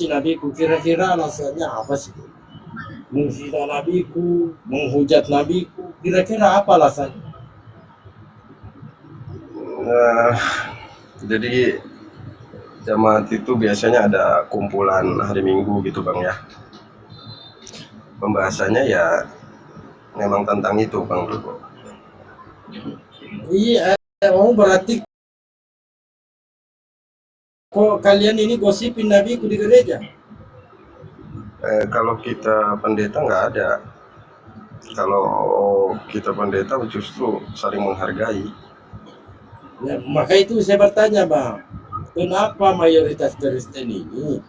nabiku, kira-kira alasannya apa sih? Menghina nabiku, menghujat nabiku, kira-kira apa alasannya? Nah, jadi jamaat itu biasanya ada kumpulan hari Minggu gitu Bang ya. Pembahasannya ya memang tentang itu Bang Ruko. Iya, oh berarti kok kalian ini gosipin nabiku di gereja? Kalau kita pendeta nggak ada. Kalau kita pendeta justru saling menghargai. Ya, maka itu saya bertanya bang, kenapa mayoritas Kristen ini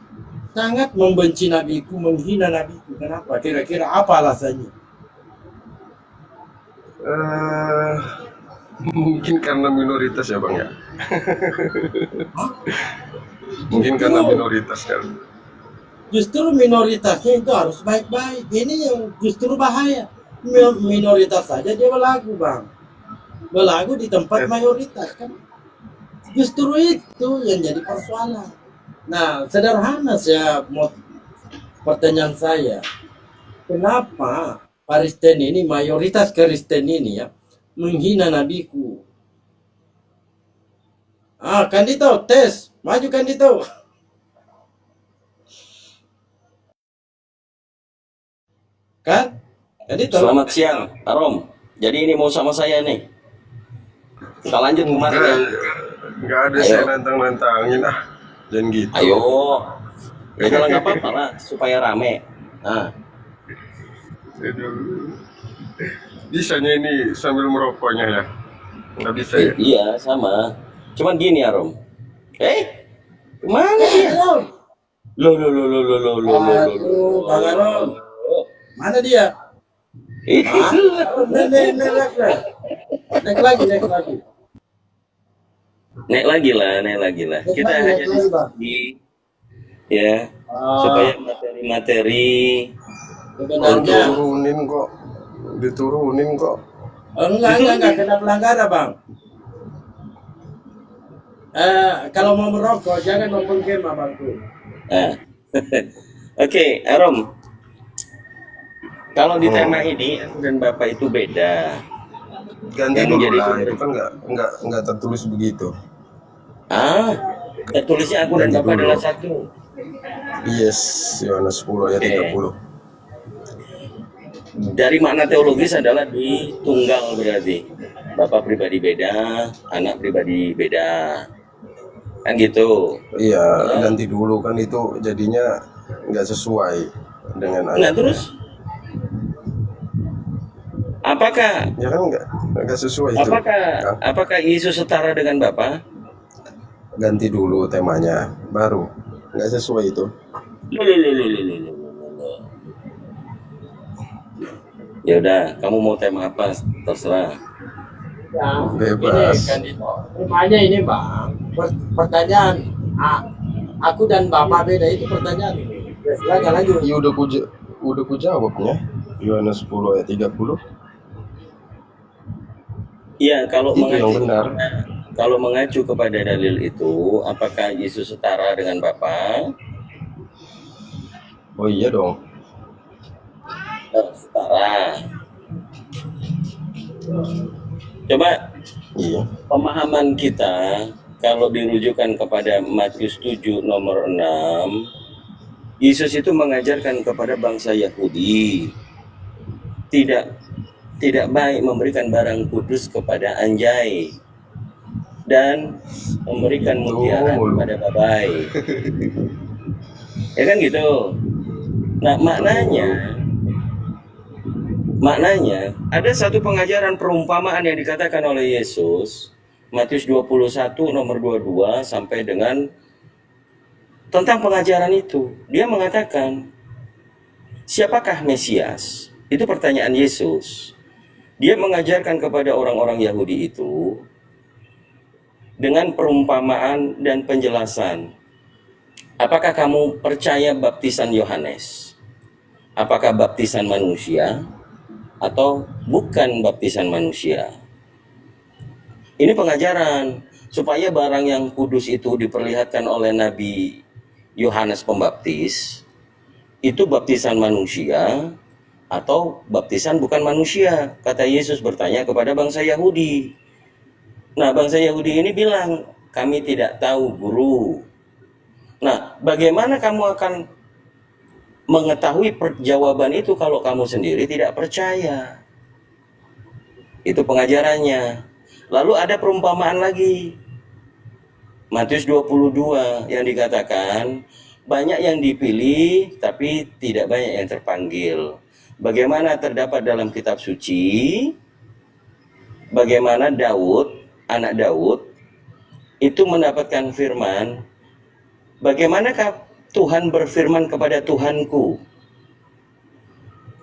sangat membenci nabiku, menghina nabiku? Kenapa? Kira-kira apa alasannya? Eh, Mungkin karena minoritas ya Bang ya. Mungkin karena minoritas kan. Justru minoritasnya itu harus baik-baik. Ini yang justru bahaya. Minoritas saja dia belagu bang, belagu di tempat mayoritas kan. Justru itu yang jadi persoalan. Nah, sederhana saya mau pertanyaan saya, kenapa Kristen ini, mayoritas Kristen ini ya, menghina nabiku? Kandito, tes, maju Kandito. Kan? Kandito. Selamat siang, Arom. Jadi ini mau sama saya nih. Kita lanjut kemarin ya. Nggak ada Ayo. saya nantang-nantangin jangan gitu. Ayo. Ya kalau nggak apa-apa lah, supaya rame. Nah, Aduh. Bisanya ini sambil merokoknya ya? Nggak bisa ya? iya sama. Cuman gini Arom. Kemana dia? Loh. Aduh, Bang Aron. Mana dia? Naik lagi. Naik lagi lah. Kita hanya diskusi ya, supaya materi-materi Sebenarnya Diturunin kok. enggak kena pelanggaran bang. Kalau mau merokok jangan nonton game abangku. Nah. Oke, Arom. Kalau di tema ini aku dan Bapak itu beda. Ganti Yang dulu menjadi lah, sumber- itu kan nggak tertulis begitu. Tertulisnya aku dan Ganti Bapak dulu. adalah satu. Yes, Yohanes 10 ayat Oke. 30. Dari makna teologis adalah di tunggal berarti. Bapak pribadi beda, anak pribadi beda. Kan gitu. Iya, ganti dulu kan itu jadinya nggak sesuai dengan Nah, ayat. terus apakah Ya kan nggak sesuai itu. apakah Yesus setara dengan Bapa? Ganti dulu temanya, baru nggak sesuai itu. Loh. Ya udah, kamu mau tema apa terserah. Ya, Bebas. ini Kandito. Temanya ini bang, pertanyaan. Aku dan Bapak beda itu pertanyaan. Ya, silakan lanjut. Ya udah ku jawabnya. Yohanes 10 ayat 30. Iya, kalau Itu yang benar. Kalau mengacu kepada dalil itu, apakah Yesus setara dengan Bapa? Oh iya dong. Setara. Coba Iya. pemahaman kita kalau dirujukan kepada Matius 7 nomor 6, Yesus itu mengajarkan kepada bangsa Yahudi tidak baik memberikan barang kudus kepada anjay dan memberikan mutiara kepada babai. Ya kan gitu. Nah, maknanya ada satu pengajaran perumpamaan yang dikatakan oleh Yesus, Matius 21 nomor 22 sampai dengan tentang pengajaran itu. Dia mengatakan, siapakah Mesias? Itu pertanyaan Yesus. Dia mengajarkan kepada orang-orang Yahudi itu dengan perumpamaan dan penjelasan. Apakah kamu percaya baptisan Yohanes? Apakah baptisan manusia atau bukan baptisan manusia? Ini pengajaran supaya barang yang kudus itu diperlihatkan oleh Nabi Yohanes Pembaptis itu baptisan manusia atau baptisan bukan manusia? Kata Yesus bertanya kepada bangsa Yahudi. Nah, bangsa Yahudi ini bilang, kami tidak tahu, Guru. Nah, bagaimana kamu akan mengetahui jawaban itu kalau kamu sendiri tidak percaya? Itu pengajarannya. Lalu ada perumpamaan lagi. Matius 22 yang dikatakan, banyak yang dipilih tapi tidak banyak yang terpanggil. Bagaimana terdapat dalam kitab suci, bagaimana Daud, anak Daud, itu mendapatkan firman, bagaimanakah Tuhan berfirman kepada Tuhanku?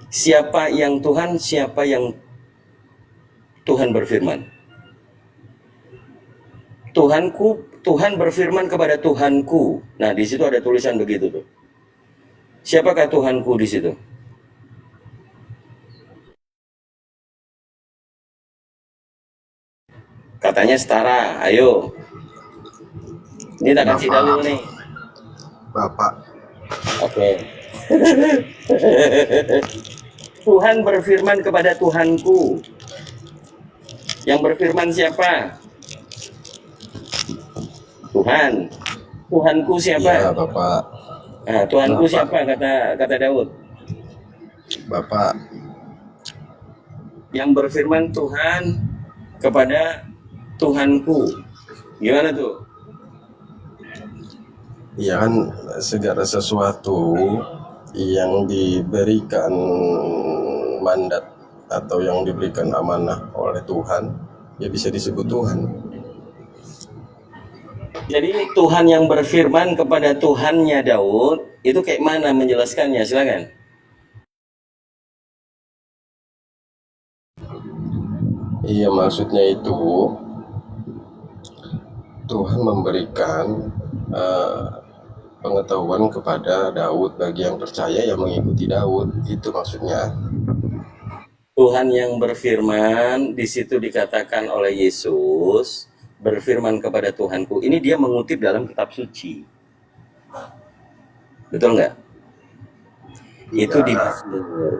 Siapa yang Tuhan, siapa yang Tuhan berfirman? Tuhan berfirman kepada Tuhanku. Nah, di situ ada tulisan begitu tuh. Siapakah Tuhanku di situ? Katanya setara. Ayo. Ini tak kasih dalil nih. Bapak. Oke. Tuhan berfirman kepada Tuhanku. Yang berfirman siapa? Tuhan. Tuhanku siapa? Iya, Bapak. Nah, Tuhanku Bapak. siapa kata Daud? Bapak. Yang berfirman Tuhan kepada Tuhanku. Gimana tuh? Ya kan segala sesuatu yang diberikan mandat atau yang diberikan amanah oleh Tuhan, ya bisa disebut Tuhan. Jadi Tuhan yang berfirman kepada Tuhannya Daud, itu kayak mana menjelaskannya? Silakan. Iya, maksudnya itu Tuhan memberikan pengetahuan kepada Daud bagi yang percaya yang mengikuti Daud, itu maksudnya. Tuhan yang berfirman, di situ dikatakan oleh Yesus, berfirman kepada Tuhanku. Ini dia mengutip dalam kitab suci. Betul nggak? Itu di Mazmur.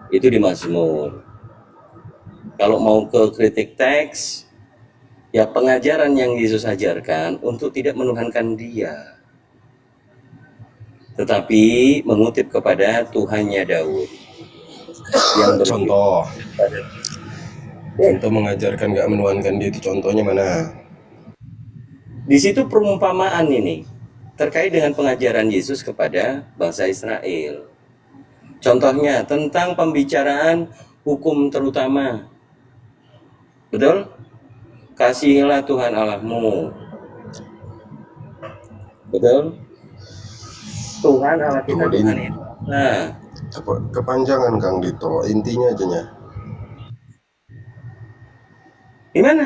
Itu di Mazmur. Kalau mau ke kritik teks, ya pengajaran yang Yesus ajarkan untuk tidak menuhankan dia, tetapi mengutip kepada Tuhannya Daud. Yang Contoh mengajarkan gak menuhankan dia, itu contohnya mana? Di situ perumpamaan ini terkait dengan pengajaran Yesus kepada bangsa Israel. Contohnya tentang pembicaraan hukum terutama. Betul? Kasihilah Tuhan Allahmu. Betul? Tuhan Allah kita Tuhan itu. Nah, kepanjangan Kang Dito, intinya aja nya. Gimana?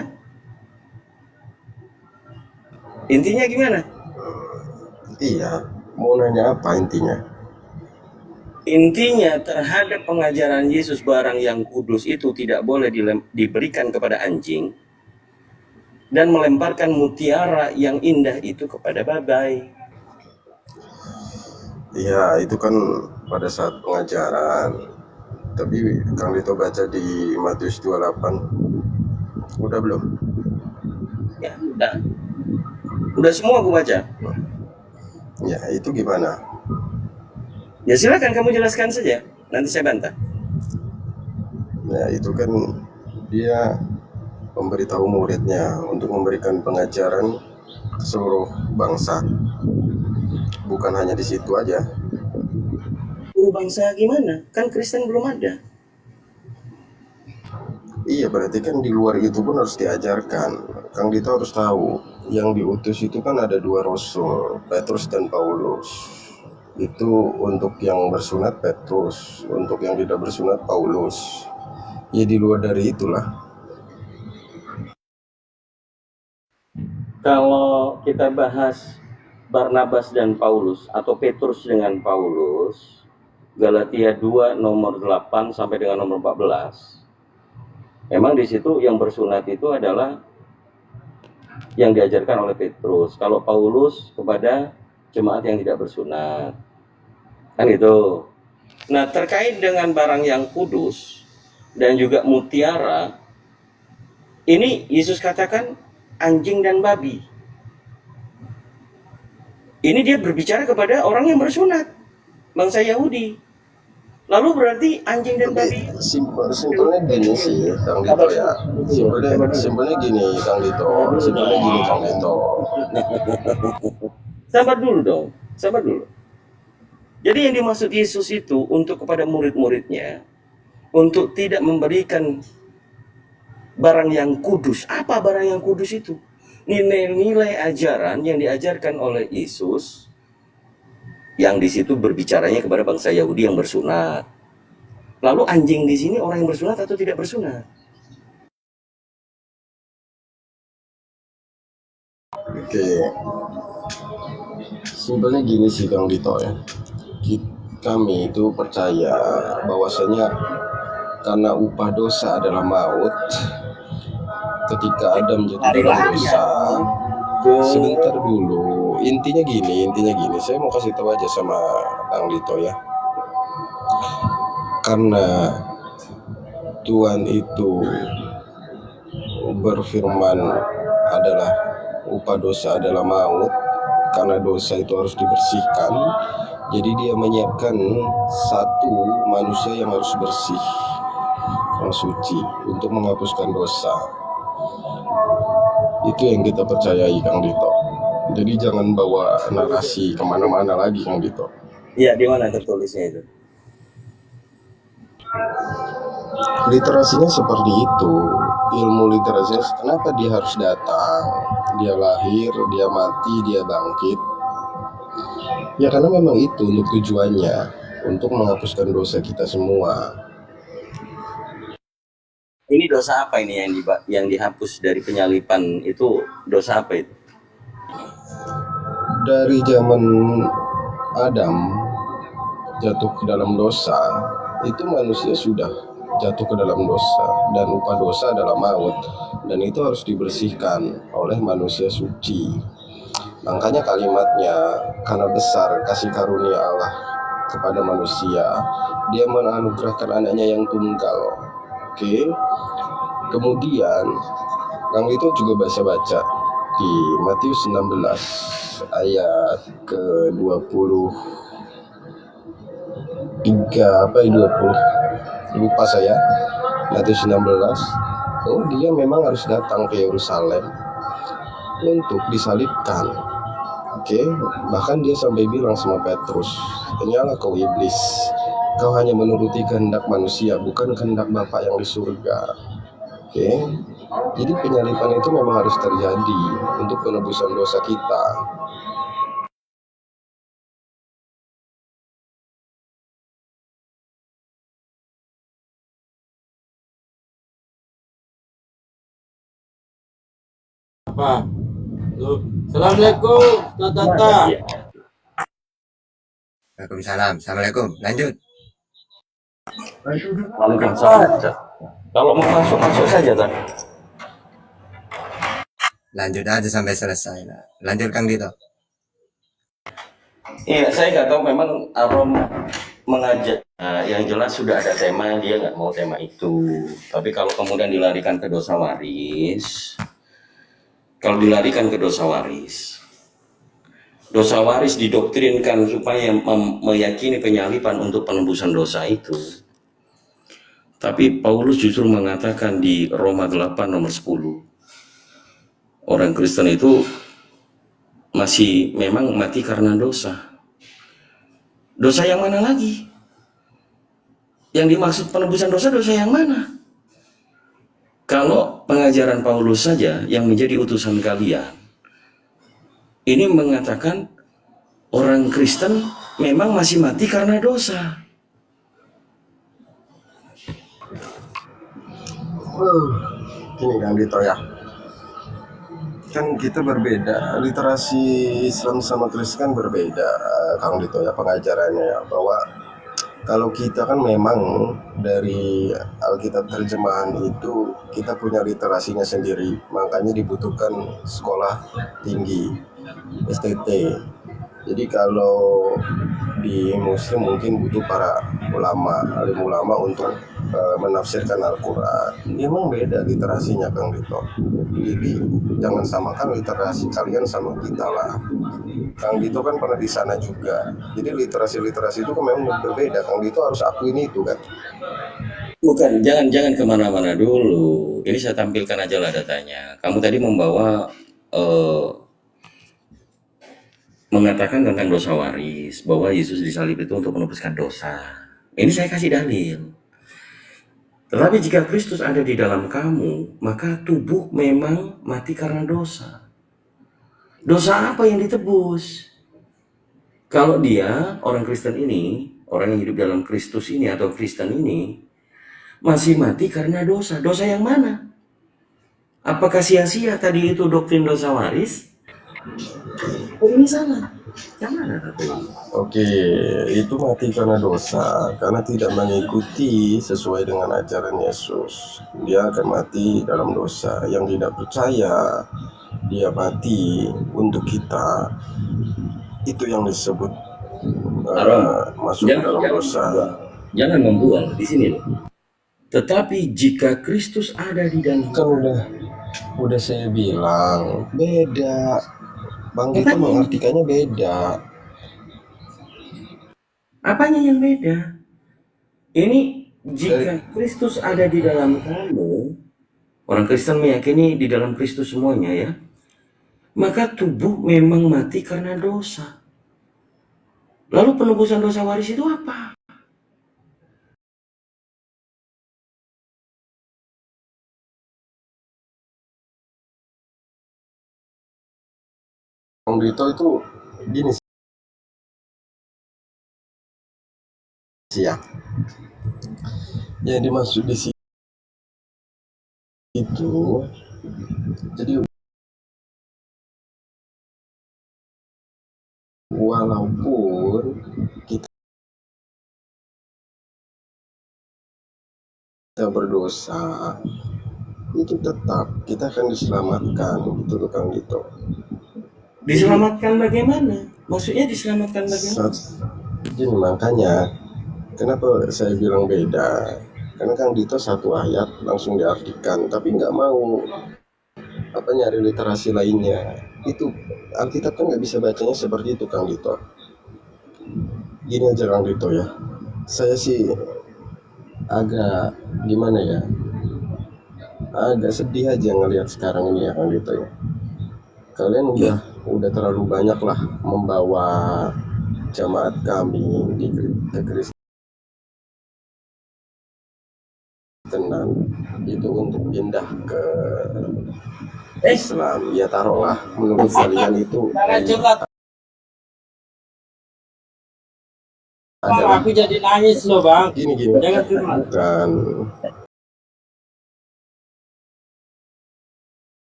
Intinya gimana? Iya, mau nanya apa intinya? Intinya terhadap pengajaran Yesus, barang yang kudus itu tidak boleh diberikan kepada anjing, dan melemparkan mutiara yang indah itu kepada babai. Iya, itu kan pada saat pengajaran. Tapi Kang Dito baca di Matius 28. Udah belum? Ya, udah semua aku baca. Ya, itu gimana? Ya silakan kamu jelaskan saja, nanti saya bantah. Ya, itu kan dia memberitahu muridnya untuk memberikan pengajaran ke seluruh bangsa. Bukan hanya di situ aja. Guru bangsa gimana? Kan Kristen belum ada. Iya, berarti kan di luar itu pun harus diajarkan. Kang Dito harus tahu, yang diutus itu kan ada dua rasul, Petrus dan Paulus. Itu untuk yang bersunat Petrus, untuk yang tidak bersunat Paulus. Ya di luar dari itulah. Kalau kita bahas Barnabas dan Paulus atau Petrus dengan Paulus, Galatia 2 nomor 8 sampai dengan nomor 14. Memang di situ yang bersunat itu adalah yang diajarkan oleh Petrus. Kalau Paulus kepada jemaat yang tidak bersunat. Kan itu. Nah, terkait dengan barang yang kudus dan juga mutiara, ini Yesus katakan anjing dan babi. Ini dia berbicara kepada orang yang bersunat, bangsa Yahudi. Lalu berarti anjing dan babi. Simpelnya gini sih, Kang Dito ya. Simpelnya gini, Kang Dito. Sabar dulu dong, sabar dulu. Jadi yang dimaksud Yesus itu untuk kepada murid-muridnya, untuk tidak memberikan barang yang kudus. Apa barang yang kudus itu? Nilai-nilai ajaran yang diajarkan oleh Yesus, yang di situ berbicaranya kepada bangsa Yahudi yang bersunat. Lalu anjing di sini orang yang bersunat atau tidak bersunat? Oke. Simpelnya gini sih Kang Dito ya. Kami itu percaya bahwasanya karena upah dosa adalah maut, ketika Adam jatuh dalam dosa. Sebentar dulu, intinya gini, saya mau kasih tahu aja sama Kang Dito ya. Karena Tuhan itu berfirman adalah upah dosa adalah maut, karena dosa itu harus dibersihkan. Jadi dia menyiapkan satu manusia yang harus bersih, yang suci, untuk menghapuskan dosa. Itu yang kita percayai Kang Dito. Jadi jangan bawa narasi kemana-mana lagi Kang Dito. Iya, di mana tertulisnya itu? Literasinya seperti itu. Ilmu literasinya kenapa dia harus datang? Dia lahir, dia mati, dia bangkit. Ya karena memang itu untuk tujuannya, untuk menghapuskan dosa kita semua. Ini dosa apa ini yang dihapus dari penyalipan itu? Dosa apa itu? Dari zaman Adam jatuh ke dalam dosa, itu manusia sudah jatuh ke dalam dosa, dan upah dosa adalah maut, dan itu harus dibersihkan oleh manusia suci. Makanya kalimatnya, karena besar kasih karunia Allah kepada manusia, dia menganugerahkan anaknya yang tunggal. Oke. Kemudian Kang itu juga baca di Matius 16 ayat ke-23 lupa saya. Matius 16. Oh, dia memang harus datang ke Yerusalem untuk disalibkan. Oke, bahkan dia sampai bilang sama Petrus, "Hanyalah kau iblis, kau hanya menuruti kehendak manusia, bukan kehendak Bapa yang di surga." Oke, jadi penyalipan itu memang harus terjadi untuk penebusan dosa kita. Apa? Loh, Assalamualaikum, Ustaz Tata. Waalaikumsalam. Assalamualaikum. Lanjut. Waalaikumsalam. Kalau mau masuk saja kan. Lanjut aja sampai selesai. Lanjut Kang Dito. Iya, saya nggak tahu memang Arom mengajak. Yang jelas sudah ada tema, dia nggak mau tema itu. Tapi kalau kemudian dilarikan ke dosa waris, dosa waris didoktrinkan supaya meyakini penyalipan untuk penebusan dosa itu. Tapi Paulus justru mengatakan di Roma 8 nomor 10, orang Kristen itu masih memang mati karena dosa. Dosa yang mana lagi? Yang dimaksud penebusan dosa yang mana? Kalau pengajaran Paulus saja yang menjadi utusan kalian, ini mengatakan orang Kristen memang masih mati karena dosa. Gini Kang Dito ya, kan kita berbeda, literasi Islam sama Kristen kan berbeda Kang Dito ya, pengajarannya ya, bahwa kalau kita kan memang dari Alkitab terjemahan itu kita punya literasinya sendiri, makanya dibutuhkan sekolah tinggi STT Jadi kalau di Muslim mungkin butuh para alim ulama untuk menafsirkan Al-Quran. Memang beda literasinya Kang Dito. Jadi jangan samakan literasi kalian sama kita lah. Kang Dito kan pernah di sana juga. Jadi literasi itu kan memang berbeda. Kang Dito harus akuin itu kan. Bukan, jangan kemana-mana dulu. Ini saya tampilkan aja lah datanya. Kamu tadi membawa mengatakan tentang dosa waris, bahwa Yesus disalib itu untuk menebuskan dosa. Ini saya kasih dalil. Tetapi jika Kristus ada di dalam kamu, maka tubuh memang mati karena dosa. Dosa apa yang ditebus? Kalau dia, orang Kristen ini, orang yang hidup dalam Kristus ini atau Kristen ini, masih mati karena dosa. Dosa yang mana? Apakah sia-sia tadi itu doktrin dosa waris? Oh, ini salah. Yang mana katanya? Oke, itu mati karena dosa, karena tidak mengikuti sesuai dengan ajaran Yesus. Dia akan mati dalam dosa. Yang tidak percaya, dia mati untuk kita. Itu yang disebut masuk dalam dosa. Jangan membual di sini loh. Tetapi jika Kristus ada di dalam, Kan udah saya bilang beda. Bang Dito mengartikannya beda. apanya yang beda? Ini jika Kristus ada di dalam kamu, orang Kristen meyakini di dalam Kristus semuanya ya, maka tubuh memang mati karena dosa. Lalu penebusan dosa waris itu apa? Bang Dito itu gini sih ya. Yang dimaksud di situ jadi walaupun kita berdosa, itu tetap kita akan diselamatkan, gitu Kang Dito. Diselamatkan bagaimana? Maksudnya diselamatkan bagaimana? Jadi makanya kenapa saya bilang beda? Karena Kang Dito satu ayat langsung diartikan, tapi nggak mau nyari literasi lainnya. Itu Alkitab kan nggak bisa bacanya seperti itu Kang Dito. Gini aja Kang Dito ya, saya sih agak gimana ya, agak sedih aja ngelihat sekarang ini ya Kang Dito ya. Kalian udah terlalu banyak lah membawa jamaat kami di Kekristenan itu untuk pindah ke Islam. Ya taruhlah menurut kalian itu Bang, aku jadi nangis loh bang. gini Jangan curhat. bukan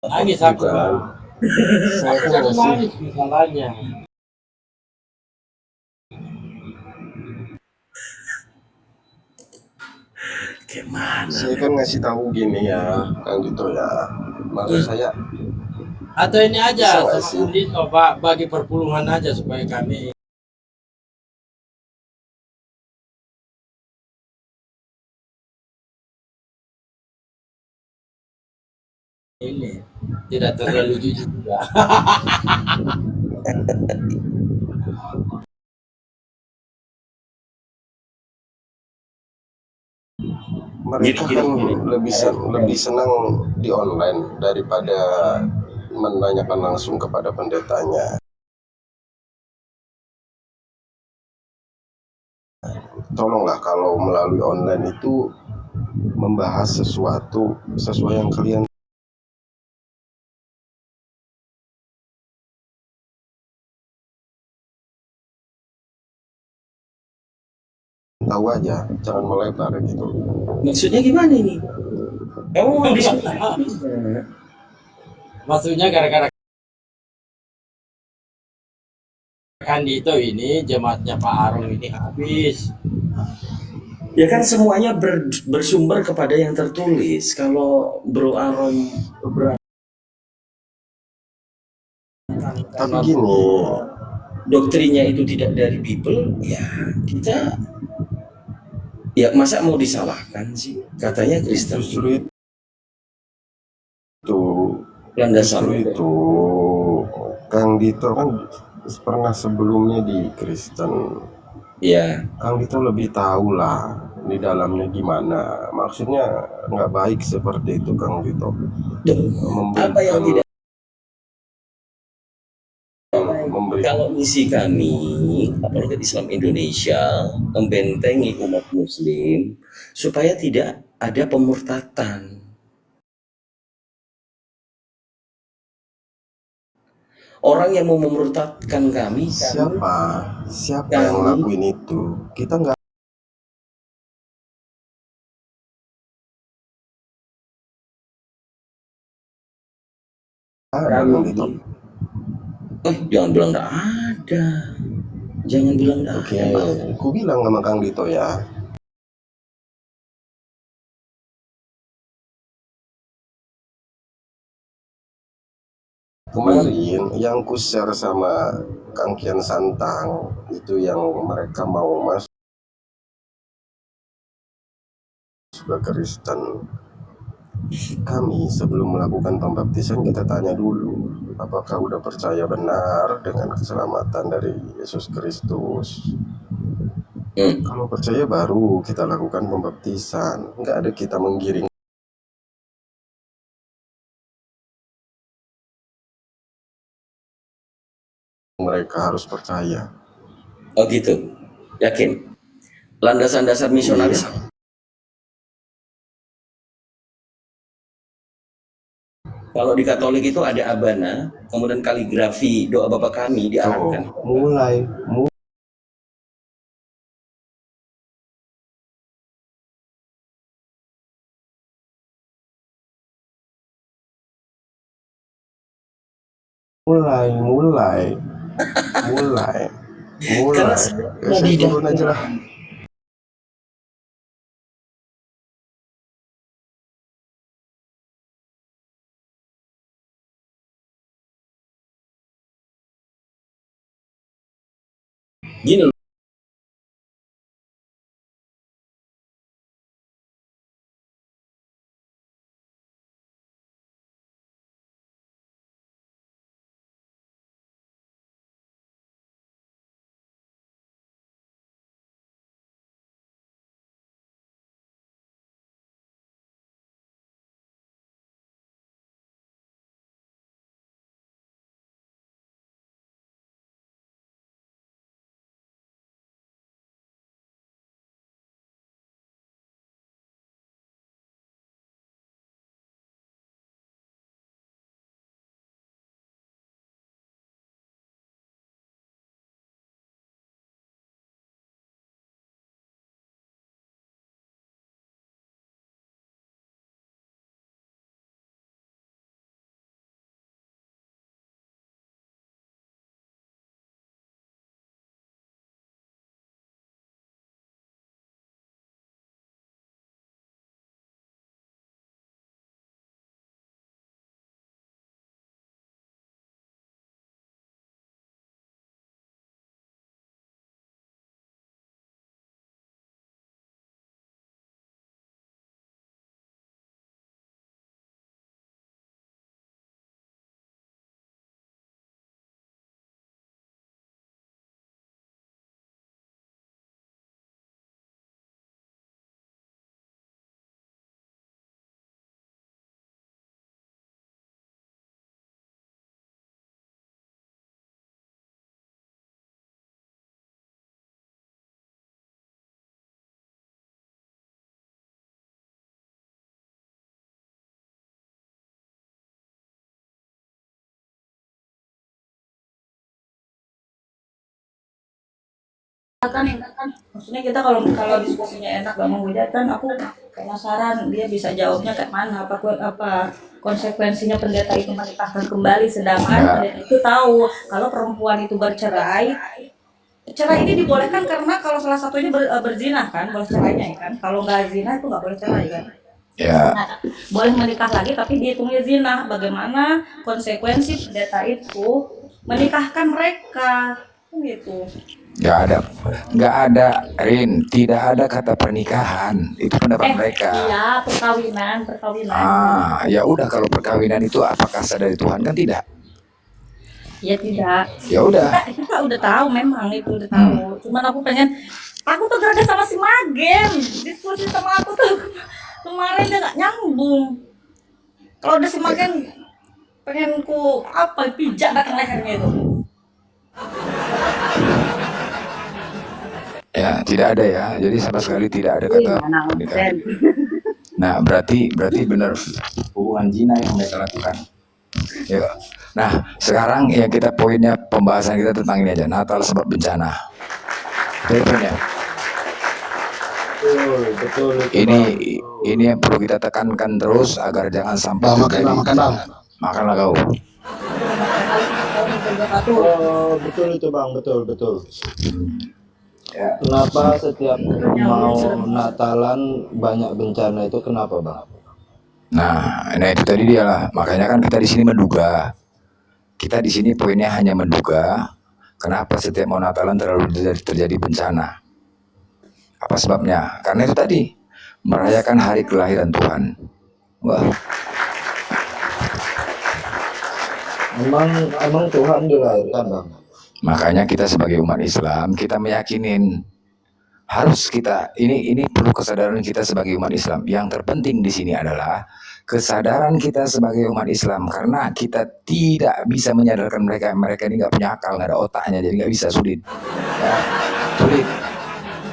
Nangis aku bukan bang. saya Aku kan jadi ngasih nangis masalahnya. Gimana? saya kan ngasih tahu gini ya Kang Dito ya, maksud saya Atau ini aja, Bisa nggak sama sih? Dito, Pak, bagi perpuluhan aja supaya kami ini tidak terlalu jujur juga. mereka kan lebih senang di online daripada menanyakan langsung kepada pendetanya. Tolonglah kalau melalui online itu membahas sesuatu sesuai yang kalian tahu aja, jangan melebar gitu. Maksudnya gimana ini? Oh, diskusi. Maksudnya gara-gara kan Dito ini jemaatnya Pak Arum ini habis. Ya kan semuanya bersumber kepada yang tertulis. Kalau Bro Arom Tapi gini, doktrinnya itu tidak dari Bible, ya kita, ya masa mau disalahkan sih? Katanya Kristen Justru itu landasan. Justru itu Kang Dito kan pernah sebelumnya di Kristen. Ya, Kang Dito lebih tahu lah di dalamnya gimana. Maksudnya nggak baik seperti itu Kang Dito. apa yang tidak memberikan kalau misi kami apalagi Islam Indonesia membentengi umat Muslim supaya tidak ada pemurtatan. Orang yang mau memurtadkan kami, siapa yang ngelakuin itu? Kita nggak ada Kang Dito. Jangan bilang nggak ada. Jangan bilang nggak Oke, ada. aku bilang sama Kang Dito ya. Kemarin yang ku share sama Kang Kian Santang itu yang mereka mau masuk ke Kristen. Kami sebelum melakukan pembaptisan kita tanya dulu apakah udah percaya benar dengan keselamatan dari Yesus Kristus. Kalau percaya baru kita lakukan pembaptisan. Nggak ada kita menggiring mereka harus percaya. Oh gitu, yakin? Landasan dasar misionaris. Kalau di Katolik itu ada abana, kemudian kaligrafi doa Bapa Kami diarahkan. Mulai saya turun aja lah. Gini loh. Kan maksudnya kita kalau kalau diskusinya enak gak menghujat kan aku penasaran dia bisa jawabnya kayak mana apa konsekuensinya pendeta itu menikahkan kembali sedangkan pendeta itu tahu kalau perempuan itu bercerai cerai ini dibolehkan karena kalau salah satunya berzina kan boleh cerainya ya kan kalau nggak zina itu nggak boleh cerai kan Ya. nah, boleh menikah lagi tapi dihitungnya zina bagaimana konsekuensi pendeta itu menikahkan mereka Gitu. Nggak ada, Rin, tidak ada kata pernikahan. Itu pendapat mereka. Iya, perkawinan. Ya udah, kalau perkawinan itu apakah sah dari Tuhan? Kan tidak. Ya tidak. Ya udah. Kita udah tahu, memang itu udah tahu. Cuman aku tuh gak sama si Magen. Diskusi sama aku tuh kemarin dia gak nyambung. Kalau udah si Magen pengen ku pijak datang lehernya itu. Ya, tidak ada ya. Jadi sama sekali tidak ada kata pernikahan. Nah, berarti benar hubungan zina yang mereka lakukan. Ya. Nah, sekarang ya kita poinnya pembahasan kita tentang ini aja, Natal sebab bencana. Jadi poinnya. Betul. Ini yang perlu kita tekankan terus agar jangan sampai terjadi. Makanlah kau. Betul itu Bang, betul. Ya. Kenapa setiap mau Natalan banyak bencana itu kenapa Bang? Nah itu tadi dia lah. Makanya kan kita di sini menduga. Kita di sini poinnya hanya menduga. Kenapa setiap mau Natalan terjadi bencana? Apa sebabnya? Karena itu tadi merayakan hari kelahiran Tuhan. Wah. Emang Tuhan dilahirkan Bang? Makanya kita sebagai umat Islam kita meyakinin harus kita ini perlu kesadaran kita sebagai umat Islam. Yang terpenting di sini adalah kesadaran kita sebagai umat Islam, karena kita tidak bisa menyadarkan mereka ini nggak punya akal, nggak ada otaknya, jadi nggak bisa, sulit.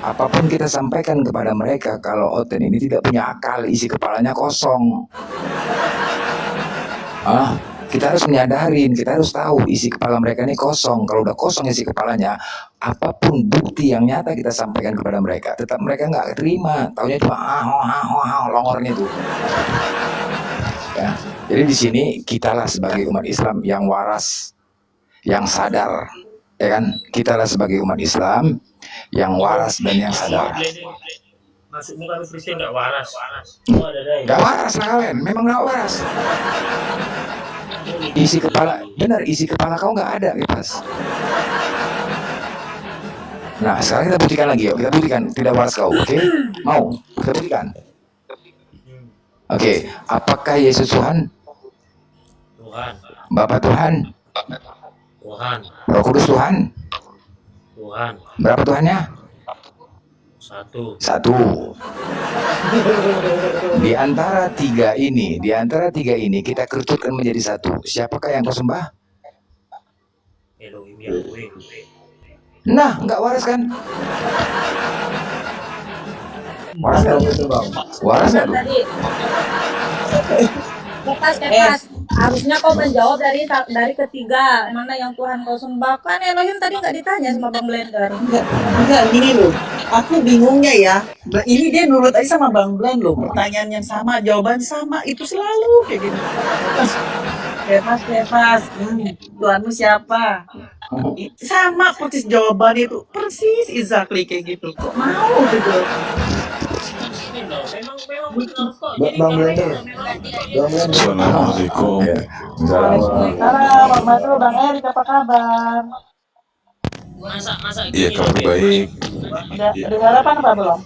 Apapun kita sampaikan kepada mereka, kalau Oten ini tidak punya akal, isi kepalanya kosong. Kita harus menyadarin, kita harus tahu isi kepala mereka ini kosong. Kalau udah kosong isi kepalanya, apapun bukti yang nyata kita sampaikan kepada mereka, tetap mereka nggak terima. Taunya cuma longornya itu. Ya. Jadi di sini kitalah sebagai umat Islam yang waras, yang sadar, ya kan? Kitalah sebagai umat Islam yang waras dan yang sadar. Maksudmu kalau Kristen nggak waras? Nggak waras lah kalian, memang nggak waras. Isi kepala kau nggak ada, Kipas. Nah, sekarang kita buktikan lagi, yuk. Kita buktikan tidak waras kau, oke? Mau? Kita buktikan. Oke, apakah Yesus Tuhan? Tuhan. Bapa Tuhan? Tuhan. Roh Kudus Tuhan? Tuhan. Berapa Tuhannya? Satu. Di antara tiga ini kita kerucutkan menjadi satu. Siapakah yang kau sembah? Elohim Yahweh. Nah, nggak waras kan? Waras nggak? Waras nggak tuh? Kepas. Harusnya kau menjawab dari ketiga, mana yang Tuhan kau sembah. Kan Elohim tadi nggak ditanya sama Bang Blender. Enggak, gini loh. Aku bingungnya ya. Ini dia nurut aja sama Bang Blen loh. Pertanyaan yang sama, jawaban sama. Itu selalu kayak gitu. Kepas. Tuhanmu siapa? Sama persis jawaban itu. Persis exactly kayak gitu. Kok mau gitu? Bang Blender. Assalamualaikum. Waalaikumsalam. Bang Erik, apa kabar? Masa Iya, gini kabar baik. Udah sarapan apa belum?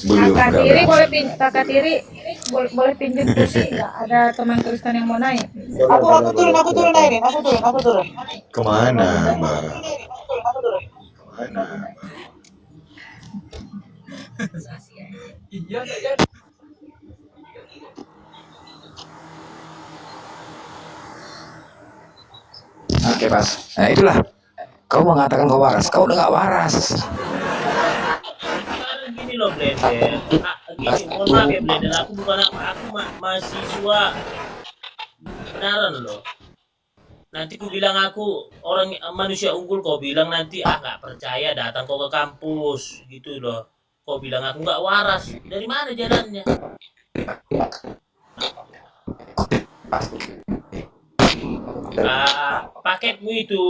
Belum. Kakak Tiri boleh pinjam kursi, nggak? Ada teman Kristen yang mau naik. Aku turun Erin. Aku turun. Kemana, Mbak? Oke, Pas. Nah, itulah. Kau mengatakan kau waras. Kau udah gak waras. Sekarang gini loh Blender. Mohon maaf ya Blender. Aku bukan mahasiswa benaran loh. Nanti ku bilang aku orang manusia unggul, kau bilang nanti nggak percaya, datang kau ke kampus gitu loh. Kau bilang aku nggak waras. Dari mana jalannya? Paketmu itu.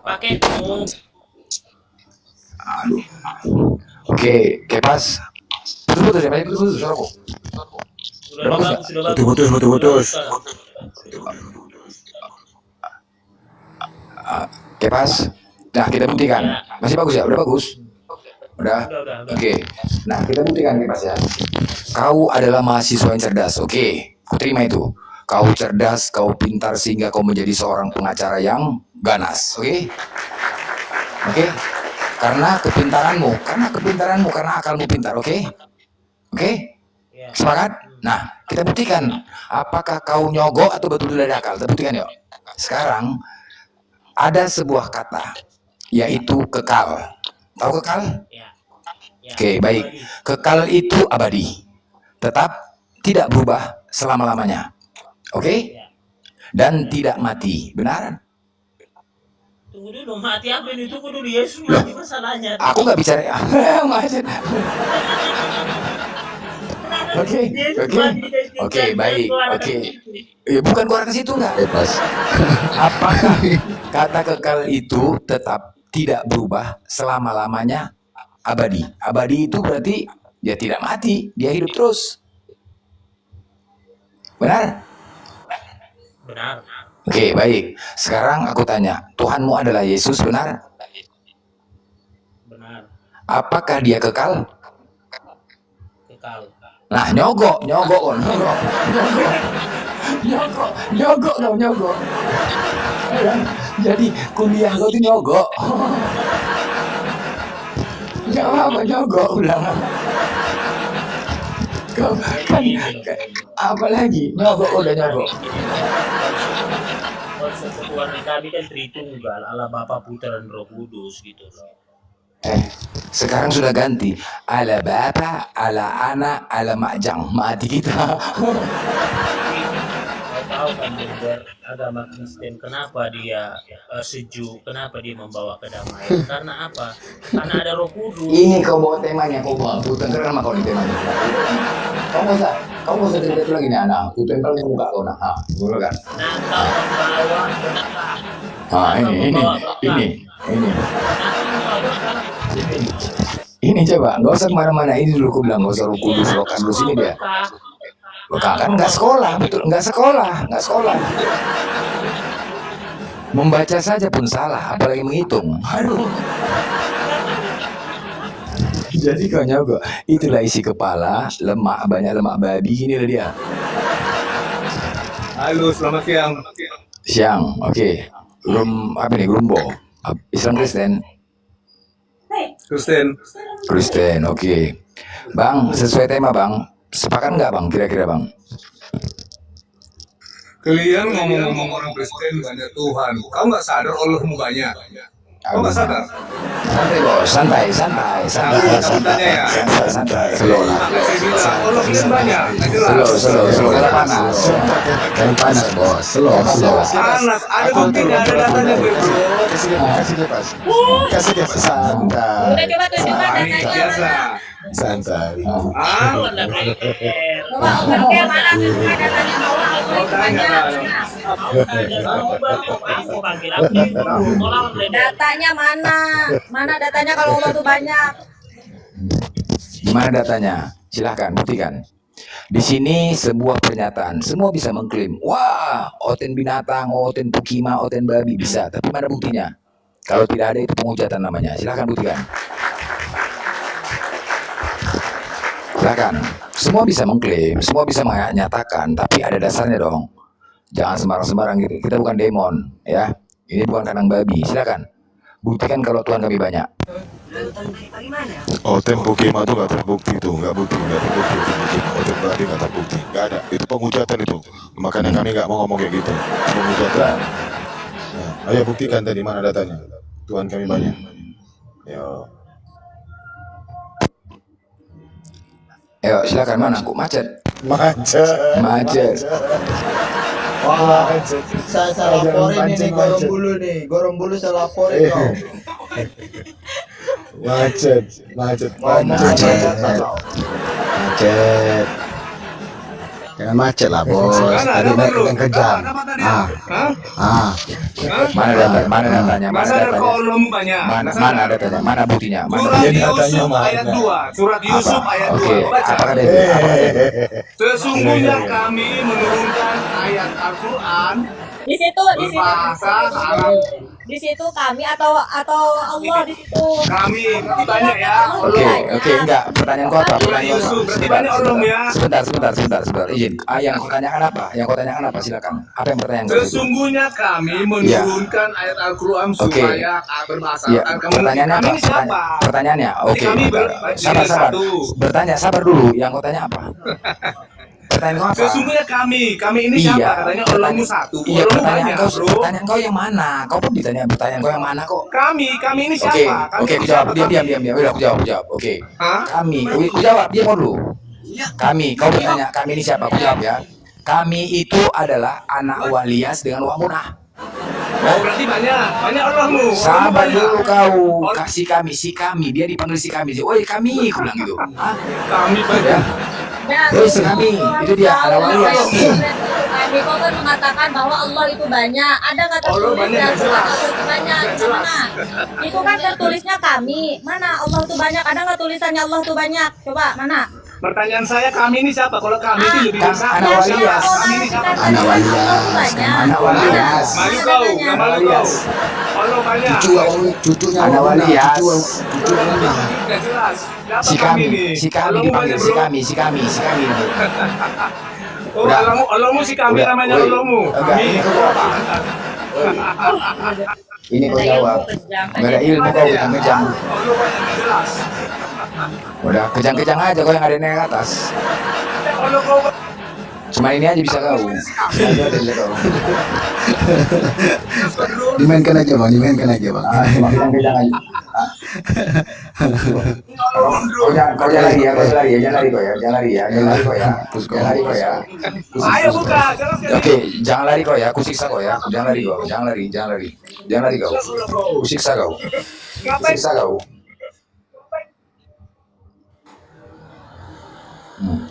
Paketmu. Aduh. Oke, Kepas. Putus ya, putus. Sudah bagus. Putus. Kepas. Nah, kita buktikan. Masih bagus ya? Udah bagus? Udah? Udah. Oke. Nah, kita buktikan Kepas ya. Kau adalah mahasiswa yang cerdas. Oke, ku terima itu. Kau cerdas, kau pintar sehingga kau menjadi seorang pengacara yang ganas. Oke? Oke? Karena kepintaranmu, karena akalmu pintar. Oke? Oke? Ya. Sepakat? Nah, kita buktikan. Apakah kau nyogok atau betul dari akal? Kita buktikan yuk. Sekarang, ada sebuah kata, yaitu kekal. Tahu kekal? Ya. Oke, baik. Kekal itu abadi. Tetap tidak berubah selama-lamanya. Oke? Dan tidak mati. Benar? Tunggu dulu, mati apa ini? Tunggu dulu, Yesus mati masalahnya. Aku nggak bicara. Oke, oke, baik, oke. Ya, bukan gua ke situ nggak? Bebas. Apakah kata kekal itu tetap tidak berubah selama-lamanya? Abadi. Abadi itu berarti dia tidak mati, dia hidup terus. Benar? Benar. Oke, baik. Sekarang aku tanya, Tuhanmu adalah Yesus, benar? Benar. Apakah dia kekal? Kekal. Nah, nyogok dong, nyogok. Jadi kuliah kau itu nyogok. Gak apa nyogok ulang. Kau kan apa lagi? Nyogok udah nyogok. Konsep ketuhanan kami kan Tritunggal, Allah Bapa, Putra dan Roh Kudus gitu loh. Sekarang sudah ganti. Ala Bapa, ala Anak, ala Majang. Mati kita. Kau tahu kan agama Kristen kenapa dia sejuk, kenapa dia membawa kedamaian? Karena apa? Karena ada Roh Kudus. Ini kau bawa temanya, kau bawa. Aku tengker sama kau di temanya. Kau nggak usah cerita lagi nih anak. Aku tempel di muka kau nak. Boleh kan? Nah, kau membawa berkah. Ini coba, nggak usah kemana-mana. Ini dulu aku bilang nggak usah Roh Kudus, Roh Kudus ini dia. Kan nggak sekolah, betul nggak sekolah. Membaca saja pun salah, apalagi menghitung. Aduh. Jadi kau nyogok, itulah isi kepala, lemak, banyak lemak babi, inilah dia. Halo, selamat siang. Siang, oke. Apa nih, Grumbo? Islam Kristen? Kristen, oke. Bang, sesuai tema bang, sepakat nggak bang, kira-kira bang? Kalian ngomong-ngomong orang Kristen banyak Tuhan. Kau nggak sadar Allahmu banyak? Kau nggak sadar? Santai bos, santai. Tanya ya. Santai. Slow lah. Saya bilang Allah kalian banyak. Nggak jelas. Slow. Karena panas bos. Slow. Panas. Ada buktinya, ada datanya bro. Kasih dia santai. Udah coba tunjukkan Ini datanya biasa. Santai. Ah, Coba oke mana tunjukkan datanya bahwa kau tanya kan. datanya mana datanya kalau obat tuh banyak. Gimana datanya? Silahkan buktikan. Di sini sebuah pernyataan, semua bisa mengklaim, wah, oten binatang, oten pukima, oten babi bisa, tapi mana buktinya? Kalau tidak ada itu penghujatan namanya. Silahkan buktikan. Silahkan. Semua bisa mengklaim, semua bisa menyatakan, tapi ada dasarnya dong. Jangan sembarang-sembarang gitu. Kita bukan demon, ya. Ini bukan kandang babi. Silakan. Buktikan kalau Tuhan kami banyak. Oh, tempo kema itu nggak terbukti itu, nggak terbukti oh, tempo babi nggak terbukti, nggak ada. Itu penghujatan itu. Makanya kami nggak mau ngomong kayak gitu. Penghujatan. Nah, ayo buktikan tadi mana datanya. Tuhan kami banyak. Yo. Ayo silakan mana? Kok macet? Macet. Wah, saya laporin ini Gorombulu saya laporin kau. Macet. Jangan macet lah bos. Tadi naik yang kejam. Mana datanya? Nggak sadar kau Allahmu banyak. Mana datanya? Mana buktinya? Surat Yusuf ayat 2. Surat Yusuf ayat 2. Oke. Baca. Apakah ada? Sesungguhnya kami menurunkan ayat Al-Quran Di situ. berbahasa Arab di situ kami atau Allah di situ? Kami, berarti banyak ya. Oke, enggak. Pertanyaan kau apa? Pertanyaan kau apa? Yusuf, berarti banyak Allah ya. Sebentar. Izin. Yang kau tanyakan apa? Yang kau tanyakan apa? Silakan. Apa yang pertanyaan kau? Sesungguhnya kami menurunkan ayat Al-Quran supaya berbahasa. Iya. Pertanyaannya apa? Kami siapa? Pertanyaannya. Oke. Kami Sabar. satu. Bertanya, sabar dulu. Yang kau tanya apa? Pertanyaan kau apa? Sesungguhnya kami ini siapa? Katanya Allahmu satu. Iya, Allahmu pertanyaan banyak, kau, bro. pertanyaan kau yang mana? Kau pun ditanya pertanyaan kau yang mana kok? Kami ini Oke, siapa? oke, aku jawab. Diam. Udah, aku jawab. Oke. Hah? Kami, aku jawab. Diam dulu. Kami, kau bertanya, kami ini siapa? Aku jawab ya. Kami itu adalah anak Walias dengan Wak Munah. Oh, berarti banyak Allahmu. Sabar dulu kau. Kasih kami, si kami. Dia dipanggil si kami. Woi kami, aku bilang gitu. Hah? Kami banyak. Terus kami, itu dia anak Walias. Kami kau kan mengatakan bahwa Allah itu banyak. Ada nggak Allah tertulis banyak, dan nggak jelas. Allah itu banyak? Mana? Itu kan tertulisnya kami. Mana Allah itu banyak? Ada nggak tulisannya Allah itu banyak? Coba mana? Pertanyaan saya, kami ini siapa? Kalau kami itu lebih Kan besar. anak Walias. Kami ini siapa? Anak Walias. Anak Walias. Malu kau, nggak malu kau. Allah banyak. Cucunya Anak Walias. Nggak jelas. Siapa Si kami kami, ini? si kami Allahmu dipanggil banyak, si bro. kami, si kami. Oh, Udah. Allahmu si kami Udah, namanya woi. Allahmu. Enggak, Kami. ini kau jawab. Ini kau jawab. Gak ada ilmu kau kejang-kejang. Allah banyak, nggak jelas. Udah kejang-kejang aja kau yang ada di atas. Allah kau Cuma ini aja bisa kau. Aja deh kau. Dimainkan aja bang, Cuma kejang-kejang aja. Kau jangan lari ya, jangan lari kau ya. Ayo buka, jelas kan? Oke, jangan lari kau ya, kusiksa kau ya. Jangan lari kau. Kusiksa kau.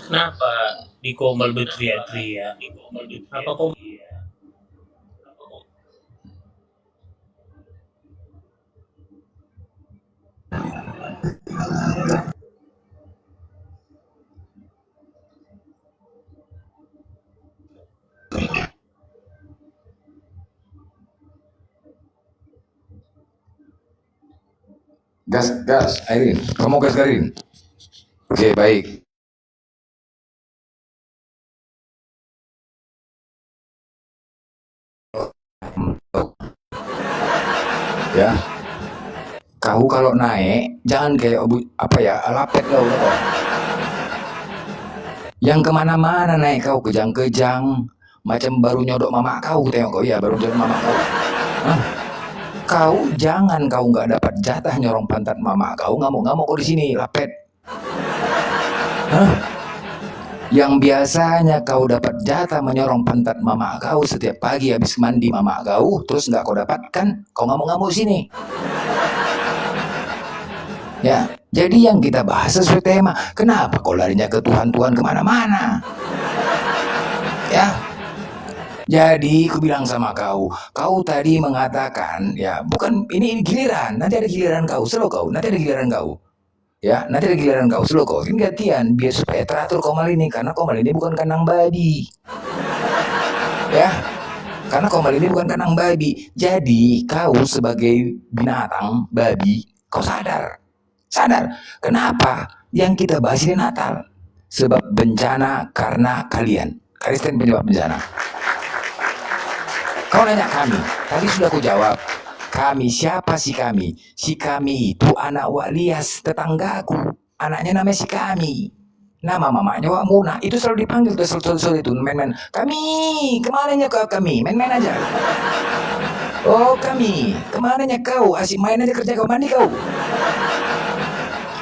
Kenapa di Komal berteriak-teriak? Apa kau Gas, Airin. Kamu gas, Airin. Oke, baik. Ya. Kau kalau naik jangan kayak lapet kau. Yang kemana-mana naik kau kejang-kejang macam baru nyodok mama kau, tengok kau ya, baru nyodok mama kau. Hah? Kau jangan kau nggak dapat jatah nyorong pantat mama kau, ngamuk-ngamuk kau di sini lapet. Hah? Yang biasanya kau dapat jatah menyorong pantat mama kau setiap pagi habis mandi mama kau, terus nggak kau dapatkan, kau ngamuk-ngamuk sini. Ya, jadi yang kita bahas sesuai tema. Kenapa kau larinya ke Tuhan kemana-mana? Ya, jadi aku bilang sama kau tadi mengatakan, ya bukan ini giliran, nanti ada giliran kau, slow kau, nanti ada giliran kau. Ya, nanti ada giliran kau, slow kau. Ini gantian, biar supaya teratur komal ini, karena komal ini bukan kandang babi. Ya, karena komal ini bukan kandang babi. Jadi kau sebagai binatang babi, kau sadar. Kenapa yang kita bahas ini Natal? Sebab bencana karena kalian. Kristen penyebab bencana. Kau nanya kami, tadi sudah aku jawab. Kami siapa si kami? Si kami itu anak Walias, tetanggaku. Anaknya namanya si kami. Nama mamanya Wak Munah. Itu selalu dipanggil, udah selalu itu main-main. Kami, kemananya kau kami? Main-main aja. Oh kami, kemananya kau? Asik main aja, kerja kau, mandi kau.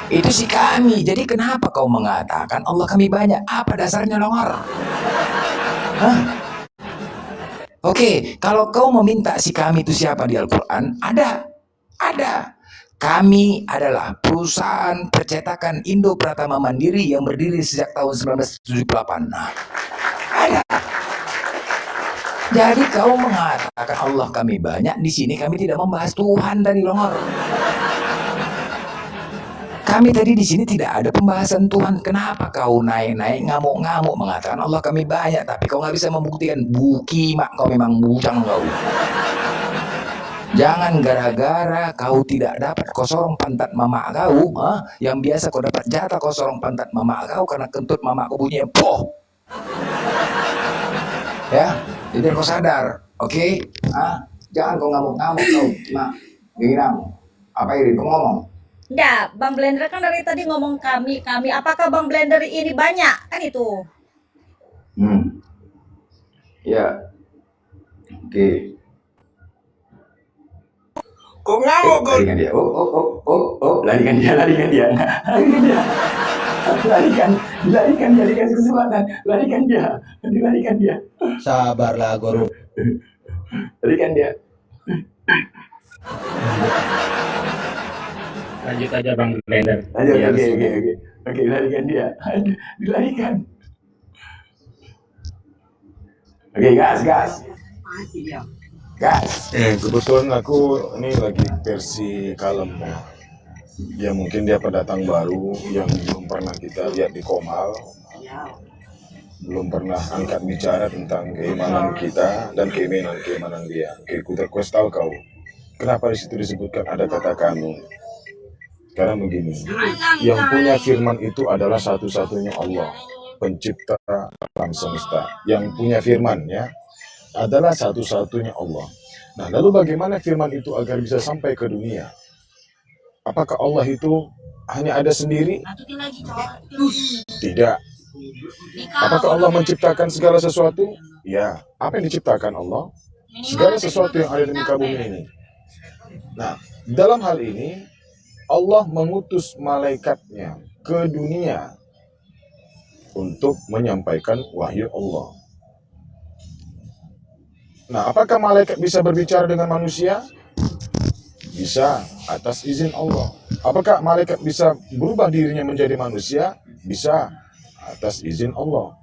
Itu si kami. Jadi kenapa kau mengatakan Allah kami banyak? Apa dasarnya longor? Hah? Oke, kalau kau meminta si kami itu siapa di Al-Quran? Ada. Kami adalah perusahaan percetakan Indo Pratama Mandiri yang berdiri sejak tahun 1978. Nah, ada. Jadi kau mengatakan Allah kami banyak, di sini kami tidak membahas Tuhan dari longor. Kami tadi di sini tidak ada pembahasan Tuhan. Kenapa kau naik-naik ngamuk-ngamuk mengatakan Allah kami banyak, tapi kau nggak bisa membuktikan? Buki mak, kau memang bujang kau. Jangan gara-gara kau tidak dapat kau sorong pantat mama kau, yang biasa kau dapat jatah kau sorong pantat mama kau karena kentut mama kau bunyinya poh. Ya, jadi kau sadar, oke? Jangan kau ngamuk-ngamuk kau, nah, gini apa ini kau ngomong? Enggak, Bang Blender kan dari tadi ngomong kami. Apakah Bang Blender ini banyak? Kan itu. Ya, oke. Kok ngamuk kok? Larikan dia. Larikan dia. Dikasih kesempatan. Dilarikan dia. Sabarlah guru. Larikan dia. Lanjut aja Bang Blender. Oke, larikan dia. Dilarikan. Oke, gas. Kebetulan aku ini lagi versi kalem ya. Ya mungkin dia pendatang baru yang belum pernah kita lihat di Komal, belum pernah angkat bicara tentang keimanan kita dan keimanan dia. Oke, ku request tahu kau, kenapa di situ disebutkan ada kata kami? Karena begini, yang punya firman itu adalah satu-satunya Allah, pencipta alam semesta. Yang punya firman ya adalah satu-satunya Allah. Nah, lalu bagaimana firman itu agar bisa sampai ke dunia? Apakah Allah itu hanya ada sendiri? Tidak. Apakah Allah menciptakan segala sesuatu? Ya. Apa yang diciptakan Allah? Segala sesuatu yang ada di muka bumi ini. Nah, dalam hal ini, Allah mengutus malaikatnya ke dunia untuk menyampaikan wahyu Allah. Nah, apakah malaikat bisa berbicara dengan manusia? Bisa, atas izin Allah. Apakah malaikat bisa berubah dirinya menjadi manusia? Bisa, atas izin Allah.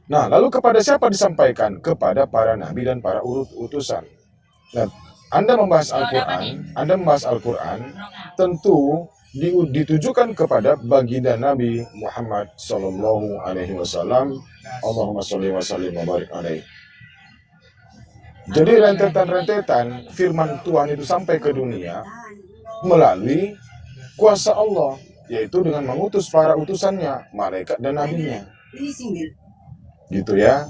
Nah, lalu kepada siapa disampaikan? Kepada para nabi dan para utusan. Nah, Anda membahas Al-Quran, tentu ditujukan kepada baginda Nabi Muhammad Sallallahu Alaihi Wasallam. Allahumma sholli wa sallim wa barik alaihi. Jadi rentetan firman Tuhan itu sampai ke dunia melalui kuasa Allah, yaitu dengan mengutus para utusannya, malaikat dan nabinya. Gitu ya.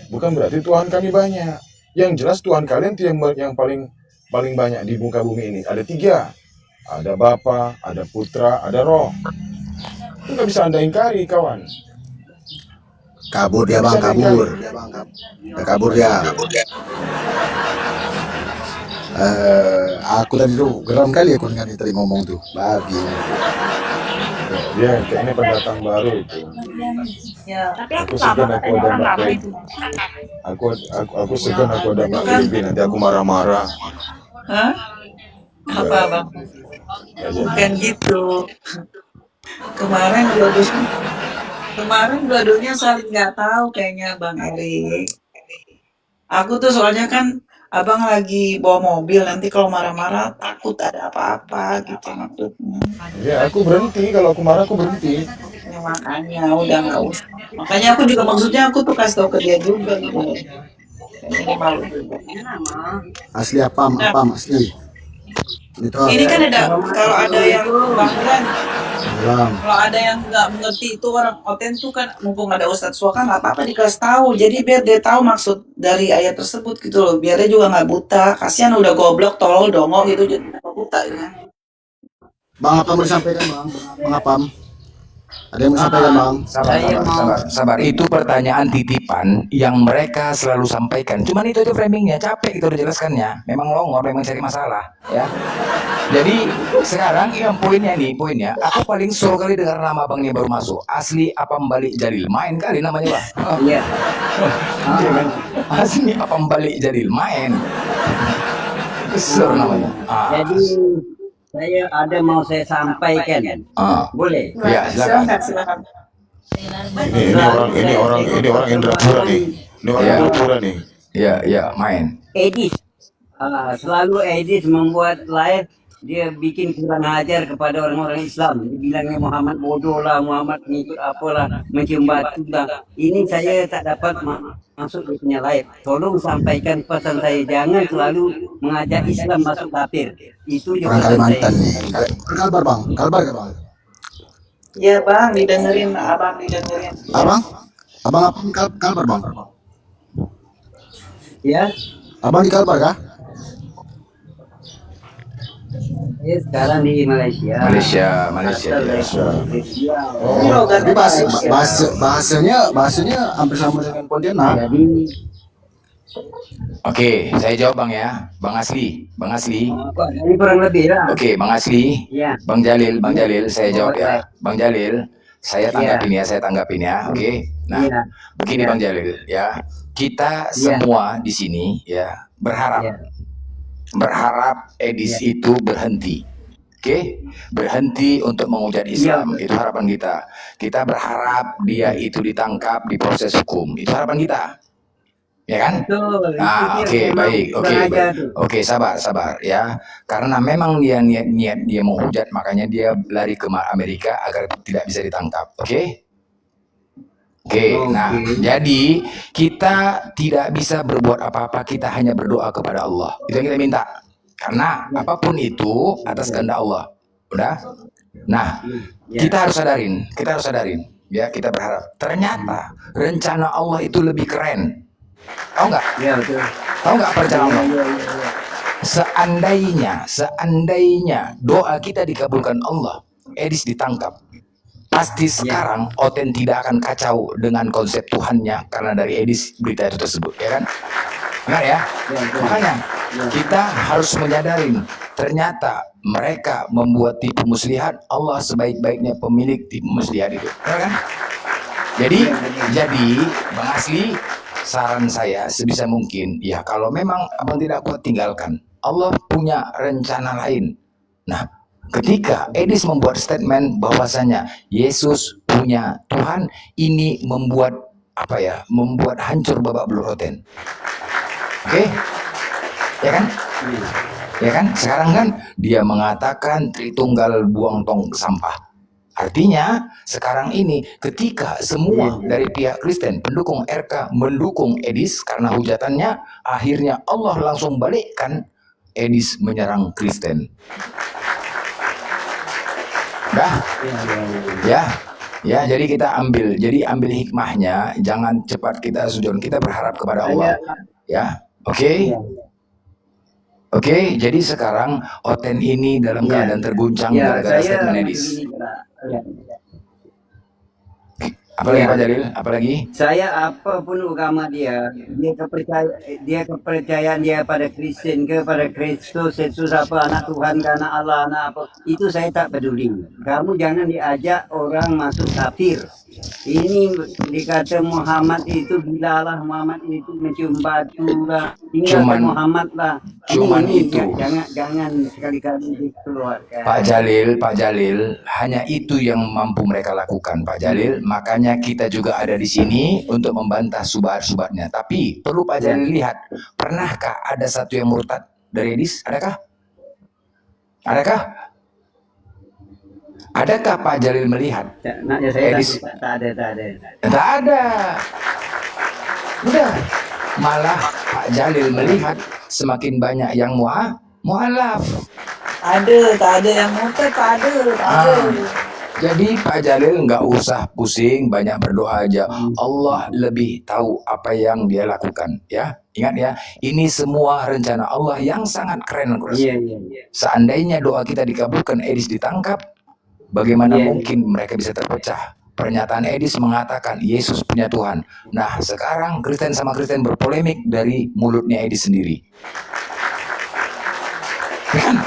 Bukan berarti Tuhan kami banyak. Yang jelas Tuhan kalian yang paling banyak di muka bumi ini. Ada 3. Ada Bapa, ada Putra, ada Roh. Itu nggak bisa Anda ingkari, kawan. Kabur dia bang, kabur dia. Aku tadi tuh geram kali aku dengan tadi ngomong tuh, babi. Dia kayaknya pendatang baru itu. Ya, tapi Aku segan aku ada Mbak Baby. Aku segan aku ada Mbak Baby, nanti aku marah-marah. Hah? Apa bang? Bukan gitu. Kemarin dua-duanya saling nggak tahu kayaknya Bang Erik. Aku tuh soalnya kan abang lagi bawa mobil, nanti kalau marah-marah takut ada apa-apa gitu maksudnya. Ya aku berhenti, kalau aku marah aku berhenti. Ya, makanya udah nggak usah. Makanya aku juga maksudnya aku tuh kasih tahu ke dia juga gitu. Ini malu juga. Asli apa asli. Ini kan ada kalau ada yang bangga. Kalau ada yang nggak mengerti itu orang oten tuh kan mumpung ada Ustadz Suaka nggak apa-apa dikasih tahu, jadi biar dia tahu maksud dari ayat tersebut gitu loh, biar dia juga nggak buta. Kasihan udah goblok tolol dongo gitu jadi buta ya. Bang Apam disampaikan bang Apam. Ada yang disampaikan bang. Sabar. Itu pertanyaan titipan yang mereka selalu sampaikan. Cuman itu aja framingnya, capek kita udah jelaskannya. Memang longor, memang cari masalah, ya. Jadi sekarang yang poinnya, aku paling suruh kali dengar nama abangnya baru masuk. Asli Apam Balik Jalil, main kali namanya bang. Iya. Asli Apam Balik Jalil, main. Besar namanya. Jadi saya ada mau saya sampaikan, boleh? Ya, silakan. Ini orang Indrapura nih. Ini orang Indrapura nih. Iya, main. Edis, selalu Edis membuat live dia bikin kurang ajar kepada orang-orang Islam. Dia bilangnya Muhammad bodoh lah, Muhammad ngikut apalah, mencium batu lah. Ini saya tak dapat masuk di punya live. Tolong sampaikan pesan saya, jangan selalu mengajak Islam masuk kafir. Itu Orang juga Kalimantan saya. nih. Kalbar bang, kalbar gak bang? Ya bang, didengerin abang didengerin. Abang? Abang apa kalbar bang? Ya, Abang di kalbar kah? saya sekarang di Malaysia. Malaysia dia. Oh, tapi bahasanya hampir sama dengan Pontianak. Jadi Oke, saya jawab Bang ya. Bang Asli. ini kurang lebih lah. Oke, Bang Asli. Ya. Bang Jalil, saya jawab ya. Bang Jalil, saya tanggapin ya. Oke. Nah, Iya. begini Bang Jalil ya. Kita semua di sini ya berharap Edis itu berhenti. Oke, berhenti untuk menghujat Islam. Itu harapan kita. Kita berharap dia itu ditangkap, diproses hukum. Itu harapan kita. Ya kan? Nah, oke, baik. Oke, sabar ya. Karena memang dia niat dia menghujat, makanya dia lari ke Amerika agar tidak bisa ditangkap. Oke? Nah, jadi kita tidak bisa berbuat apa-apa, kita hanya berdoa kepada Allah. Itu yang kita minta. Karena apapun itu atas kehendak Allah. Udah? Nah, kita harus sadarin. Ya, kita berharap. Ternyata rencana Allah itu lebih keren. Tahu nggak? Ya, betul. Tahu nggak perencanaan Allah? Seandainya doa kita dikabulkan Allah, Edis ditangkap, pasti sekarang Oten tidak akan kacau dengan konsep Tuhannya karena dari Edis berita itu tersebut, ya kan? Benar ya? Makanya kita harus menyadarin ternyata mereka membuat tipu muslihat, Allah sebaik-baiknya pemilik tipu muslihat itu, benar kan? Jadi Bang Asli, saran saya sebisa mungkin ya kalau memang abang tidak kuat tinggalkan. Allah punya rencana lain. Nah, ketika Edis membuat statement bahwasanya Yesus punya Tuhan, ini membuat membuat hancur babak belur Oten. Oke? Ya kan? Ya kan? Sekarang kan dia mengatakan Tritunggal buang tong sampah. Artinya sekarang ini ketika semua dari pihak Kristen pendukung RK mendukung Edis karena hujatannya, akhirnya Allah langsung balikkan Edis menyerang Kristen. Dah? Ya, jadi kita ambil hikmahnya, jangan cepat kita sujon, kita berharap kepada Allah. Ya, oke? Oke, jadi sekarang Oten ini dalam keadaan terguncang gara-gara statement Edis. Apalagi Pak Jalil? Apalagi? Saya apapun agama dia kepercayaan dia pada Kristen pada Kristus, Yesus apa anak Tuhan karena Allah anak apa, itu saya tak peduli. Kamu jangan diajak orang masuk kafir. Ini dikata Muhammad itu bilalah, Muhammad itu mencium batu lah, tinggalkan Muhammad lah. Ini jangan sekali-kali dikeluarkan. Pak Jalil, hanya itu yang mampu mereka lakukan, Pak Jalil. Makanya kita juga ada di sini untuk membantah subhat-subhatnya. Tapi perlu Pak Jalil lihat, pernahkah ada satu yang murtad dari Edis? Adakah? Adakah Pak Jalil melihat? Edis? Tak ada. Udah, malah Pak Jalil melihat semakin banyak yang mu'alaf. Tak ada yang murtad, tak ada. Jadi Pak Jalil nggak usah pusing, banyak berdoa aja. Allah lebih tahu apa yang dia lakukan, ya. Ingat ya, ini semua rencana Allah yang sangat keren. Seandainya doa kita dikabulkan, Edis ditangkap, bagaimana mungkin mereka bisa terpecah? Pernyataan Edis mengatakan Yesus punya Tuhan. Nah, sekarang Kristen sama Kristen berpolemik dari mulutnya Edis sendiri. Kan?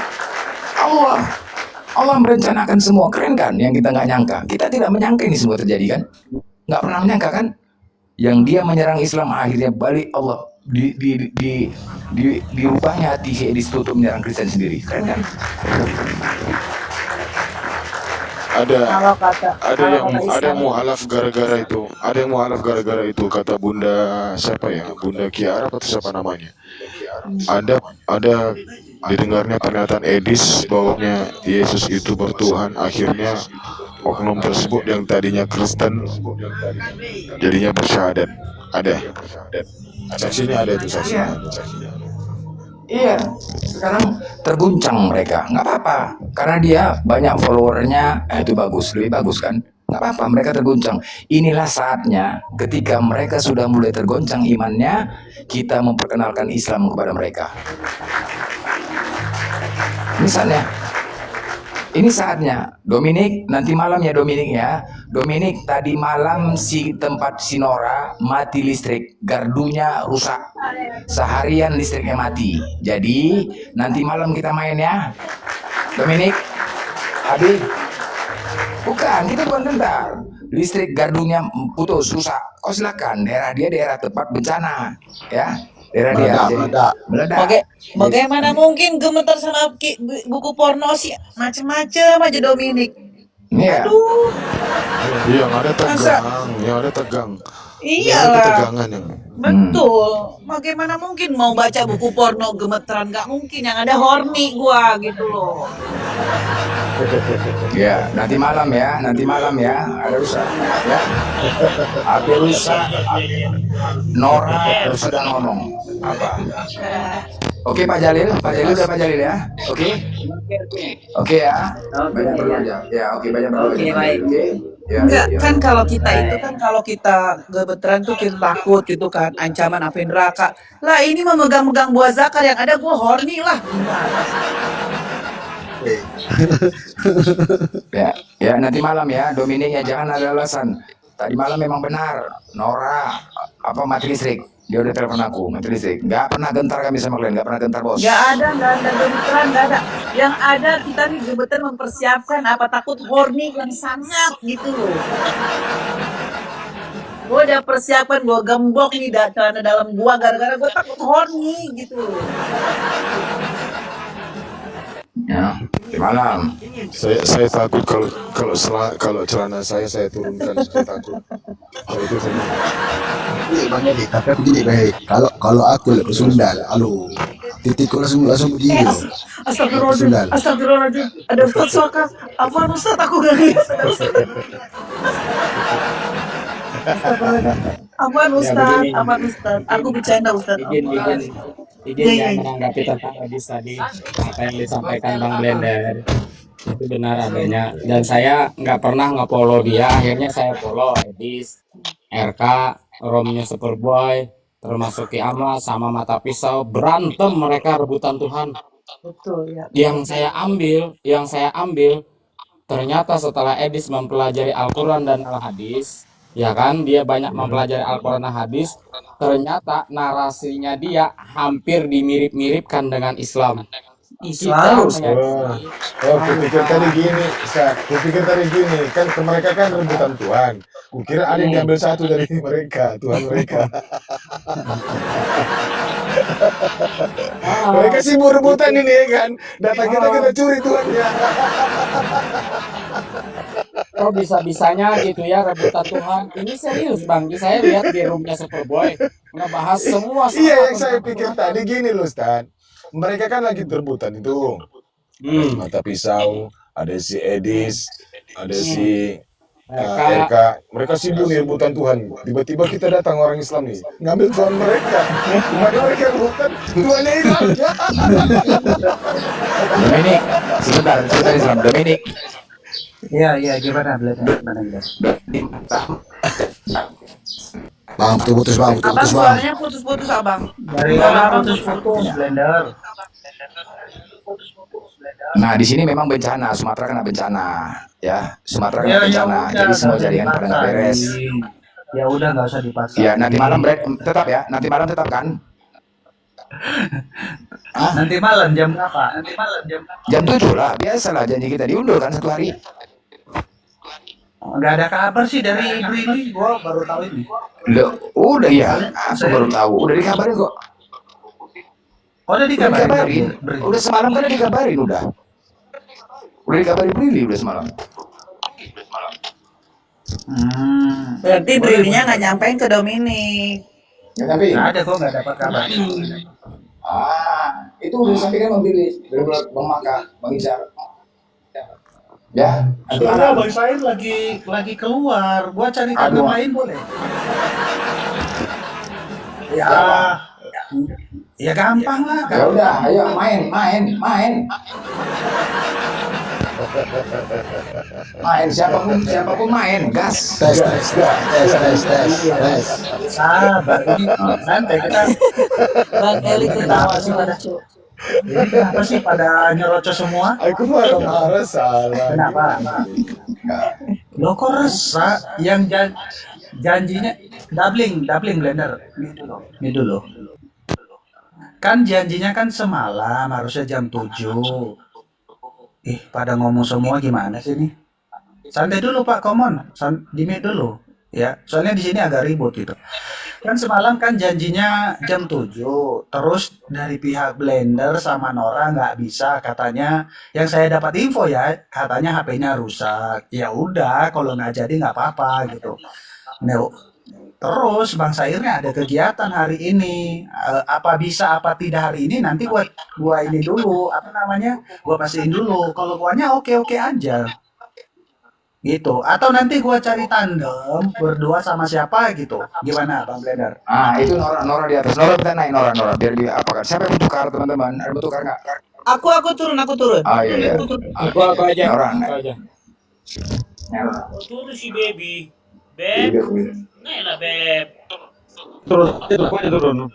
Allah merencanakan semua, keren kan? Yang kita nggak nyangka. Kita tidak menyangka ini semua terjadi kan? Nggak pernah menyangka kan? Yang dia menyerang Islam akhirnya balik Allah dirubahnya hati Edis untuk menyerang Kristen sendiri, keren kan? Ada yang mualaf gara-gara itu, kata Bunda siapa ya, Bunda Kiara atau siapa namanya, ada didengarnya pernyataan Edis bahwanya Yesus itu bertuhan. Akhirnya oknum tersebut yang tadinya Kristen jadinya bersyahadat. Ada saksinya, ada itu saksinya. Iya, sekarang terguncang mereka. Nggak apa-apa, karena dia banyak followernya, itu bagus, lebih bagus kan? Nggak apa-apa, mereka terguncang. Inilah saatnya ketika mereka sudah mulai tergoncang imannya, kita memperkenalkan Islam kepada mereka. Misalnya, ini saatnya, Dominik, nanti malam ya Dominik ya. Dominik, tadi malam si tempat Sinora mati listrik, gardunya rusak. Seharian listriknya mati. Jadi, nanti malam kita main ya. Dominik, Habib. Bukan, kita bukan tentang. Listrik gardunya putus, rusak. Kau silakan, daerah dia daerah tempat bencana. Ya, daerah dia. Meledak. Bagaimana mungkin gemetar sama buku porno sih, macem-macem aja Dominik. Iya. Aduh. Yang ada tegang, yang ada tegang. Iyalah. Ketegangan yang. Betul. Bagaimana mungkin mau baca buku porno gemeteran? Gak mungkin. Yang ada horny gua gitu loh. Ya, nanti malam ya, ada rusak ya. HP rusak, Nora sudah ngomong apa? Oke Pak Jalil udah Pak Jalil ya, oke ya, banyak perlu aja, ya oke banyak perlu aja, oke. Ya, Enggak, ya. kan kalau kita itu kan kalau kita gemeteran tuh kita takut gitu kan, ancaman api neraka. Lah ini memegang-megang buah zakar yang ada gua horny lah. Ya nanti malam ya, Dominik ya jangan ada alasan. Tadi malam memang benar, Nora mati listrik. Dia udah telepon aku, mati listrik. Nggak pernah gentar kami sama kalian, nggak pernah gentar bos. Nggak ada gemeteran, nggak ada. Yang ada kita nih gemeter mempersiapkan apa takut horny yang sangat gitu loh. Gue udah persiapan, gue gembok nih celana dalam gua gara-gara gue takut horny gitu loh. Ya, di malam. Saya takut kalau celana saya turunkan, saya takut. Kalau itu saya. Tapi aku jadi baik. Kalau aku ke Sundal, halo, titikku langsung begini loh. Astagfirullahaladzim. Ada Ustaz Soka. Apaan Ustaz? Aku gak lihat. Apaan Ustaz? Aku bercanda Ustaz. Izin menanggapi tentang Edis tadi, apa yang disampaikan Bang Blender itu benar adanya, dan saya nggak pernah nge-follow dia. Akhirnya saya follow Edis, RK, Romnya Superboy, termasuk Kiamat sama Mata Pisau. Berantem mereka rebutan Tuhan. Betul ya. Yang saya ambil ternyata setelah Edis mempelajari Al-Quran dan Al-Hadis, ya kan, dia banyak mempelajari Al-Quran dan Hadis, ternyata narasinya dia hampir dimirip-miripkan dengan Islam. Kupikir tadi gini, kan mereka kan rebutan Tuhan. Kukira ada yang diambil satu dari mereka, Tuhan mereka. Mereka sibuk rebutan ini ya kan. Data kita curi Tuhannya. Kok bisa-bisanya gitu ya rebutan Tuhan? Ini serius Bang, saya lihat di roomnya Superboy ngebahas semua. Iya, yang saya pikir tadi gini loh Stan. Mereka kan lagi rebutan itu. Mata Pisau, ada si Edis, ada si RK. Mereka sibuk nih rebutan Tuhan. Tiba-tiba kita datang orang Islam nih, ngambil Tuhan mereka. Mereka rebutan Tuhannya hilang. Dominik, sebentar Islam. Dominik. Iya, gimana belajar? Bang, putus bang. Abang suaranya putus-putus abang. Dari mana putus-putus Blender? Nah di sini memang bencana, Sumatera kena bencana, ya Sumatera kena bencana, jadi semua jaringan pada nggak beres. Ya udah nggak usah dipaksa. Ya nanti malam tetap ya, nanti malam tetap kan? Nanti malam jam berapa? Jam 7 lah, biasalah janji kita diundur kan 1 hari. Nggak ada kabar sih dari Brili, gua baru tahu ini. Loh, udah ya, aku baru tahu, udah dikabarin kok. Udah dikabarin. Udah semalam kan dikabarin udah. Udah dikabarin Brili udah semalam. Berarti Brilinya nggak nyampein ke Dominik. Nggak nyampein? Nggak ada, kok nggak dapat kabar. Itu udah disampaikan Bang Billy, dari Bang Maka, Bang Icar. Ya, Soalnya Bang Said lagi keluar, gua cari tanda main boleh? Ya, ya gampang lah. Ya udah, ayo main. Main siapapun main, gas. Tes. Sabar, ini santai kita. Bang Eli ketawa sih pada Ini kenapa sih pada nyerocos semua? Aku marah salah. Kenapa? Lo kok resah yang janjinya doubling blender. Ini dulu. Kan janjinya kan semalam harusnya jam 7. Pada ngomong semua gimana sih nih? Santai dulu Pak Komon, di mute dulu. Ya, soalnya di sini agak ribut gitu. Kan semalam kan janjinya jam 7. Terus dari pihak Blender sama Nora nggak bisa katanya. Yang saya dapat info ya, katanya HP-nya rusak. Ya udah, kalau nggak jadi nggak apa-apa gitu. Nah, terus Bang Sairnya ada kegiatan hari ini. Apa bisa apa tidak hari ini nanti gua ini dulu, gua pastiin dulu. Kalau guanya oke-oke aja. Gitu. Atau nanti gua cari tandem berdua sama siapa gitu. Gimana Bang Blender? Itu Nora di atas. Nora kita naik Nora biar dia apa kan? Siapa yang tukar teman-teman? Ada yang tukar nggak? Aku turun. Iya. Aku aja. Nora. Turun si baby. Beb. Nah, Beb. Turun.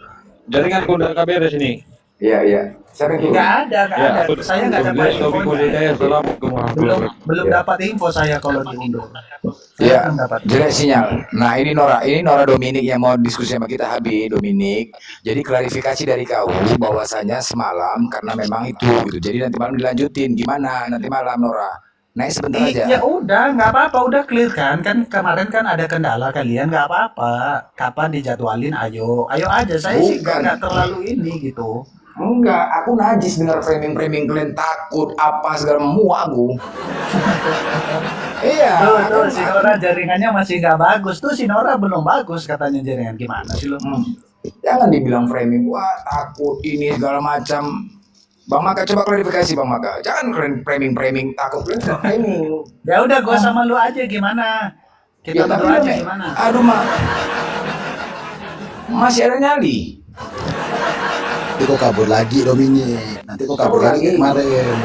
Jaringan udah KBR sini. Iya. Siapa yang turun? Nggak ada. Saya nggak dapat info. Belum dapat info saya kalau diundur. Iya, jelek sinyal. Nah ini Nora Dominik yang mau diskusi sama kita Habib Dominik. Jadi klarifikasi dari kau bahwasanya semalam karena memang itu gitu. Jadi nanti malam dilanjutin gimana? Nanti malam Nora. Naik sebentar aja. Ya udah, nggak apa-apa, udah clear kan? Kan kemarin kan ada kendala kalian, nggak apa-apa. Kapan dijadwalin? Ayo aja. Saya sih nggak terlalu ini gitu. Enggak, aku najis dengar framing kalian takut apa segala muak aku. Iya. Tuh si Nora jaringannya masih nggak bagus. Tuh si Nora belum bagus katanya jaringan. Gimana sih lo? Jangan dibilang framing, wah takut ini segala macam. Bang Maka coba klarifikasi Bang Maka. Jangan kalian framing takut kalian framing. Ya udah gua sama lu aja gimana? Kita berdua aja gimana? Aduh masih ada nyali. Nanti kok kabur lagi Dominik. Nanti kok kabur lagi kemarin.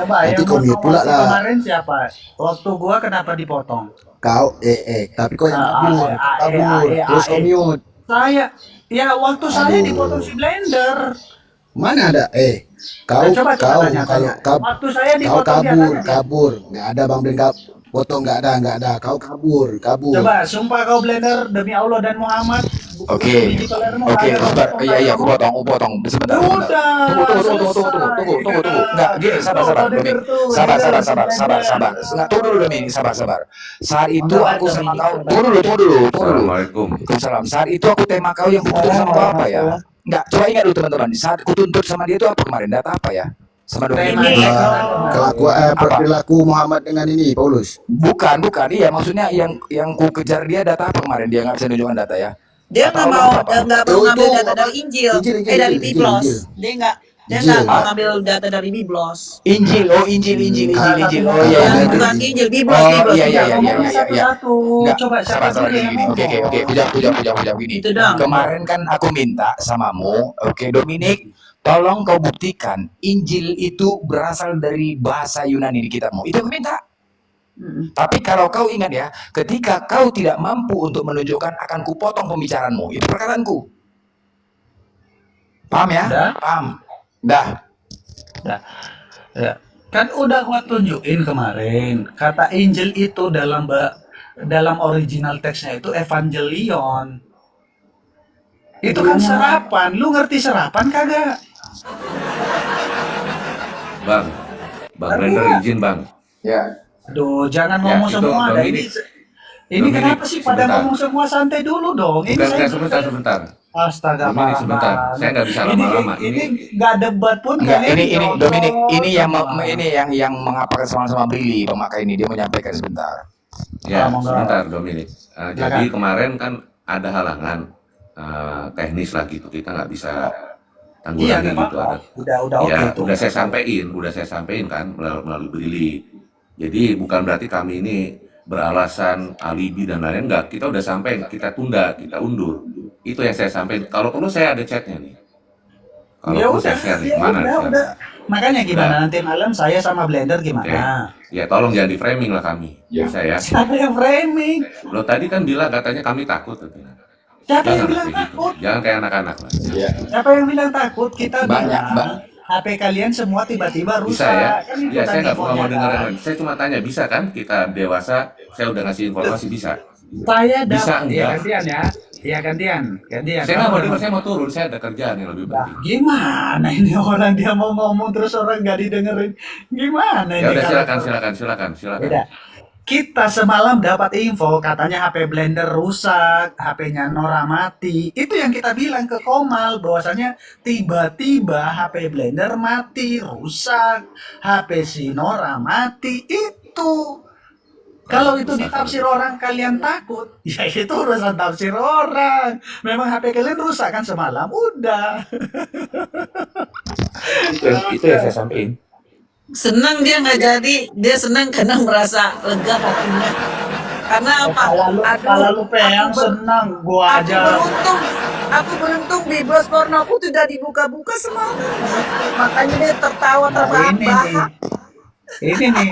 Coba nanti yang komit pula lah. Kemarin siapa? Waktu gua kenapa dipotong? Kau tapi kau yang kabur. Terus komit. Waktu saya dipotong si Blender. Mana ada? Kau waktu saya dipotong kabur. Nggak ada Bang Blender potong, nggak ada. Kau kabur. Coba sumpah kau Blender demi Allah dan Muhammad. Oke, sabar. Iya, aku potong. Sebentar. Tunggu. Enggak, gini, sabar, Dominik. Sabar. Tunggu dulu, Dominik, sabar. Saat itu aku sama kau. Tunggu dulu. Assalamualaikum. Waalaikumsalam. Saat itu aku tema kau yang kutuntut sama kau apa ya? Enggak, coba ingat dulu teman-teman. Saat kutuntut sama dia itu apa kemarin? Data apa ya? Sama Dominik. Perilaku Muhammad dengan ini Paulus. Bukan. Iya, maksudnya yang ku kejar dia data apa kemarin? Dia nggak bisa nunjukkan data ya. Dia nggak mau ngambil data dari Injil, dari Biblos. Dia nggak mau ngambil data dari Biblos. Injil. Oh iya. Bukan Injil, Biblos. Iya. Coba sabar gini. Oke. Pujak gini. Kemarin kan aku minta samamu, oke Dominik, tolong kau buktikan Injil itu berasal dari bahasa Yunani di kitabmu. Itu aku minta. Tapi kalau kau ingat ya, ketika kau tidak mampu untuk menunjukkan, akan kupotong pembicaraanmu. Itu perkataanku. Paham ya? Paham. Dah. Ya. Kan udah gua tunjukin kemarin. Kata Injil itu dalam original teksnya itu evangelion. Itu kan serapan. Lu ngerti serapan kagak? Bang Blender izin Bang. Ya. Aduh, jangan ngomong semua. Ini kenapa sih pada ngomong semua, santai dulu dong. Ini sebentar. Astaga, sebentar. Saya nggak bisa lama-lama. Ini nggak debat pun. Ini Dominik, ini yang mengapakan sama Billy, Bang Maka ini dia menyampaikan sebentar. Ya, sebentar Dominik. Jadi kemarin kan ada halangan. teknis lah gitu, kita nggak bisa Iya, tanggulangi nggak gitu. apa-apa. Udah oke Ya itu. udah saya sampaikan kan melalui Brili. Jadi bukan berarti kami ini beralasan alibi dan lain-lain, enggak. Kita udah sampaikan, kita tunda, kita undur. Itu yang saya sampaikan. Kalau perlu saya ada chatnya nih. Kalau Ya perlu udah, saya share nih. ya Mana nih? udah. Makanya gimana Udah. nanti malam saya sama Blender Oke. gimana? Ya tolong jangan di framing lah kami. Bisa ya. Siapa yang framing? Lo tadi kan bilang katanya kami takut. Katanya. Siapa yang Jangan bilang kayak gitu. takut? Jangan kayak anak-anak lah. Siapa yang bilang takut? Kita Banyak, bilang HP kalian semua tiba-tiba Bisa rusak. ya? Kan Ya ikutan saya nggak infonya, mau dengar kan? yang lain. Saya cuma tanya bisa kan kita dewasa. Saya udah ngasih informasi bisa. Saya Bisa dapat. Ya enggak? gantian ya. Ya gantian. Saya nggak mau dengar. Saya mau turun. Saya ada kerjaan yang lebih penting. Gimana ini orang dia mau ngomong terus orang nggak didengerin? Gimana ini? Ya udah kalau- silakan. Beda. Kita semalam dapat info katanya HP Blender rusak, HP-nya Nora mati. Itu yang kita bilang ke Komal bahwasanya tiba-tiba HP Blender mati, rusak, HP si Nora mati. Itu kalau itu ditafsir orang kalian takut, ya itu urusan tafsir orang. Memang HP kalian rusak kan semalam, udah. Itu yang saya sampaikan. Senang dia nggak jadi, dia senang karena merasa lega hatinya. Karena apa? Kalau lu pengen senang, gua aja. Aku beruntung biblos pornoku tidak dibuka-buka semalam. Makanya dia tertawa Nah, terbahak-bahak. Ini nih,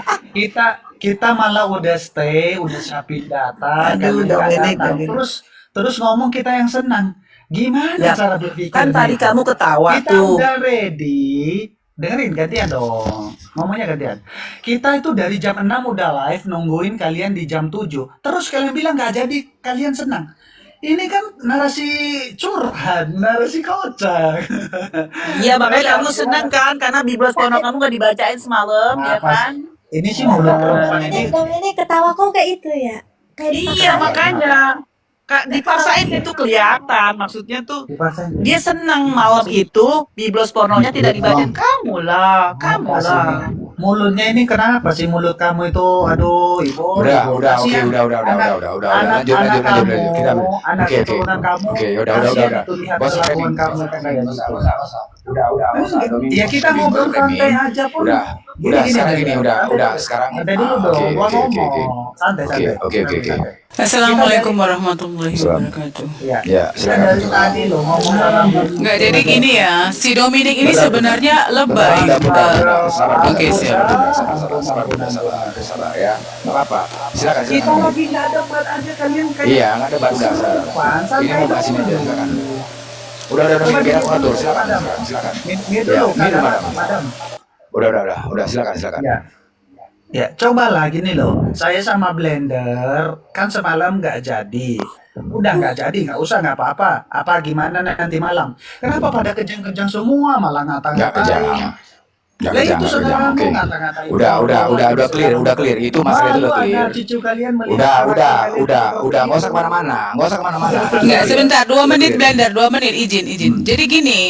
kita malah udah stay, udah siapin data, Aduh, kalian nggak Dominic, datang. Dominic. Terus ngomong kita yang senang. Gimana Ya, cara berpikirnya? kan tadi kamu ketawa kita tuh. udah ready. Dengerin, gantian dong. Ngomongnya gantian. Kita itu dari jam 6 udah live nungguin kalian di jam 7. Terus kalian bilang nggak jadi, kalian senang. Ini kan narasi curhat, narasi kocak. Iya, makanya kamu senang kan karena biblos porno kamu nggak dibacain semalam, ya kan? Ini sih mulut perempuan ini. Ini ketawa kok kayak itu ya? Kayak Iya, dipaksain. makanya. Kak, dipaksain itu kelihatan. Maksudnya tuh dia senang malam itu biblos pornonya tidak dibacain. Kamu lah. Mulutnya ini kenapa sih mulut kamu itu? Aduh, ibu. Udah, ibu. oke, Kasihan udah. anak- Lanjut. anak kamu, Kita, anak oke. keturunan kamu. Oke, udah. Kasihan itu lihat Bos kelakuan framing. kamu kayak gitu. Udah. Ya kita ngobrol santai aja pun. Udah, sekarang gini, sekarang. Santai dulu dong, gua ngomong. Santai. Oke. Assalamualaikum warahmatullahi wabarakatuh. Ya, Ya, kita dari tadi loh ngomong sama Nggak, jadi gini ya, si Dominic ini sebenarnya lebay. Oke, siap. Sabar ya. Nggak apa-apa. Silakan. Kita lagi nggak ada buat aja kalian kayak. Iya, nggak ada baru dasar. Ini mau bahas ini aja, silakan. Udah, biar aku atur. Silakan. Minum Ya, dulu, minum, madam. Udah, silakan. Ya, cobalah gini loh. Saya sama Blender kan semalam nggak jadi. Udah nggak jadi, nggak usah, nggak apa-apa. Apa gimana nanti malam? Kenapa pada kejang-kejang semua malah Nggak ngata-ngatain? Nggak Lah kejang, itu nggak saudaramu kejang, oke. ngata-ngatain. Udah clear. Itu masalah itu Malu udah clear. anak cucu kalian melihat Udah, nggak usah kemana-mana. Nggak, sebentar, 2 menit Blender, 2 menit, izin. Jadi gini,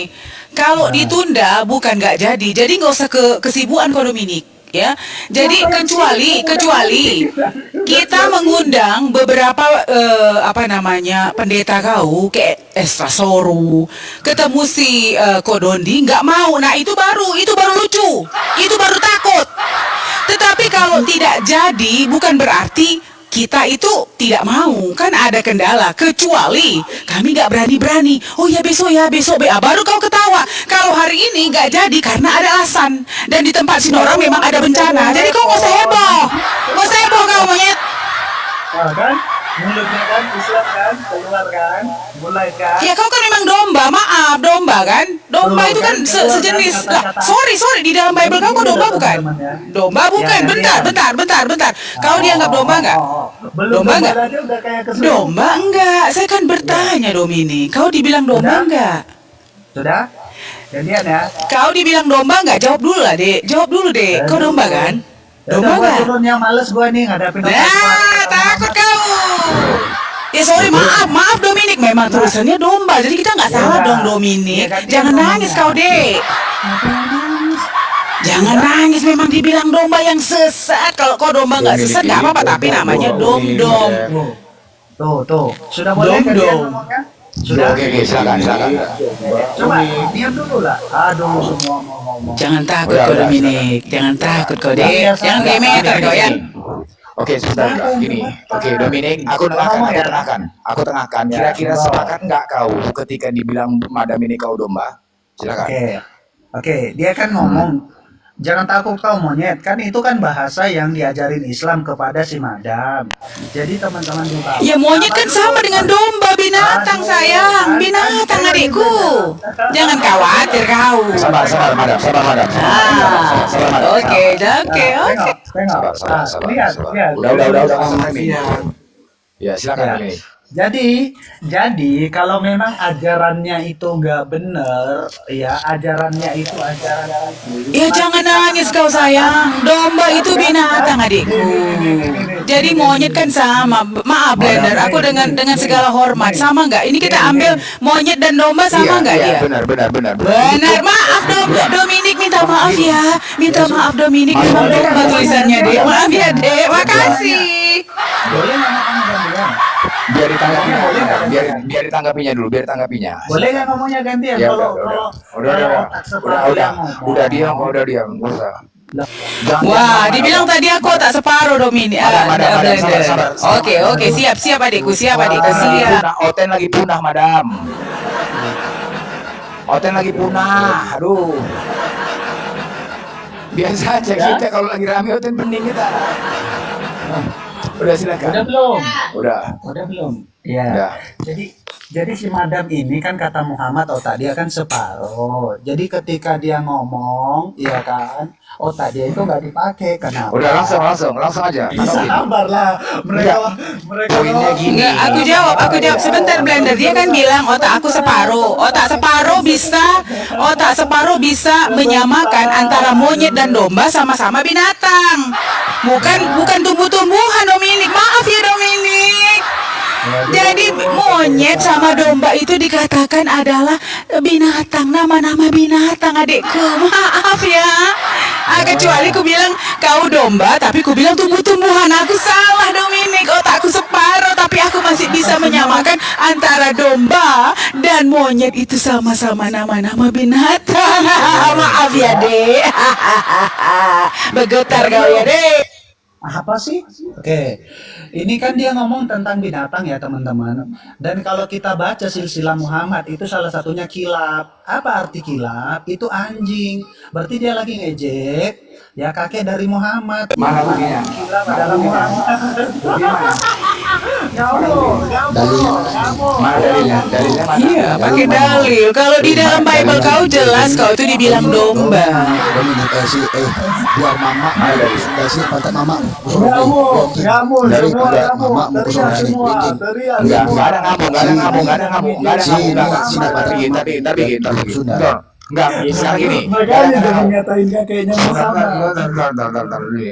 kalau ditunda bukan nggak jadi nggak usah kesibukan kok Dominic. Ya, jadi kecuali kita mengundang beberapa pendeta kau kayak Esra Soru, ketemu si Kodondi nggak mau, nah itu baru lucu, itu baru takut. Tetapi kalau tidak jadi bukan berarti kita itu tidak mau, kan ada kendala, kecuali kami nggak berani. Oh ya besok baru kau ketawa. Kalau hari ini nggak jadi karena ada alasan, dan di tempat Sinora memang ada bencana, jadi kau nggak usah heboh kau monyet. Wah, kan? Mulutnya kan Islam kan, keluar kan, mulai kan. Ya kau kan memang domba kan? Domba itu kan sejenis. Sorry, di dalam Bible kau domba bukan? Domba bukan. Bentar. Kau dianggap domba nggak? Domba nggak? Domba enggak. Saya kan bertanya Domini. Kau dibilang domba nggak? Sudah? Gantian ya. Kau dibilang domba nggak? Jawab dulu lah, Dek. Jawab dulu, Dek. Kau domba kan? Domba nggak? Turunnya males gua nih ngadapin. Takut kamu. Ya sorry, maaf Dominic, memang tulisannya domba, jadi kita nggak salah dong Dominic. Jangan nangis kau Dek. Jangan nangis, memang dibilang domba yang sesat. Kalau kau domba nggak sesat nggak apa-apa, tapi namanya dom-dom. Tuh, sudah boleh kalian ngomongnya? Sudah? Oke, silakan. Coba diam dulu lah. Aduh, semua ngomong. Jangan takut kau Udah. Dominik, jangan takut kau dek, Iya, jangan salah. gemeter kau ya. Oke, sebentar gini. Oke, Dominik, aku tengahkan. Kira-kira sepakat nggak kau ketika dibilang Madam ini kau domba? Silakan. Oke, dia kan ngomong jangan takut kau monyet, kan itu kan bahasa yang diajarin Islam kepada si Madam. Jadi teman-teman juga. Ya monyet kan sama dengan domba, binatang sayang, binatang adikku. Jangan khawatir kau. Sabar, Madam. Oke. Tengok. Lihat. Udah. Ya, silakan Dominik. Jadi kalau memang ajarannya itu nggak bener, ya ajarannya itu ajaran Ya jangan nangis kau sayang, domba itu binatang adikku. Jadi monyet kan sama. Maaf Blender, aku dengan segala hormat sama nggak? Ini kita ambil monyet dan domba sama nggak dia? Benar. Benar, maaf Dominik, minta maaf ya. Minta maaf Dominik, memang domba tulisannya dek. Maaf ya dek, makasih. Boleh nggak ngomongnya gantian? Biar ditanggapinya dulu, Boleh nggak ngomongnya gantian? Ya, Kalau udah diam, nggak usah. Wah, dibilang tadi aku tak separuh Dominik. Sabar. Oke, siap adikku, siap. Oten lagi punah, Madam. Aduh. Biasa aja kita kalau lagi rame Oten pening kita. Udah silakan. Udah belum? Udah belum? Iya. Jadi si Madam ini kan kata Muhammad otak dia kan separuh. Jadi ketika dia ngomong, ya kan, otak dia itu nggak dipakai. Kenapa? Udah langsung aja. Sabar lah. Mereka Poinnya gini. Enggak, aku jawab sebentar Blender. Dia kan bilang otak aku separuh. Otak separuh bisa menyamakan antara monyet dan domba sama-sama binatang. Bukan tumbuh-tumbuhan Dominik. Maaf ya Dominik. Jadi monyet sama domba itu dikatakan adalah binatang, nama-nama binatang adikku. Maaf ya. Kecuali ku bilang kau domba tapi ku bilang tumbuh-tumbuhan. Aku salah Dominik, otakku separuh tapi aku masih bisa menyamakan antara domba dan monyet itu sama-sama nama-nama binatang. Maaf ya dek. Bergetar kau ya dek. Apa sih? Oke, ini kan dia ngomong tentang binatang ya teman-teman. Dan kalau kita baca silsilah Muhammad itu salah satunya kilap. Apa arti kilap? Itu anjing. Berarti dia lagi ngejek ya kakek dari Muhammad. Mana buktinya? Kilap adalah Muhammad. Dalilnya mana? Iya, pakai dalil. Kalau di dalam Bible kau jelas kau itu dibilang domba. Biar mama sudah sih pantat mama. Kamu Enggak ada ngamuk. Enggak, sekarang gini. Makanya jangan ngatain kakeknya Muhammad.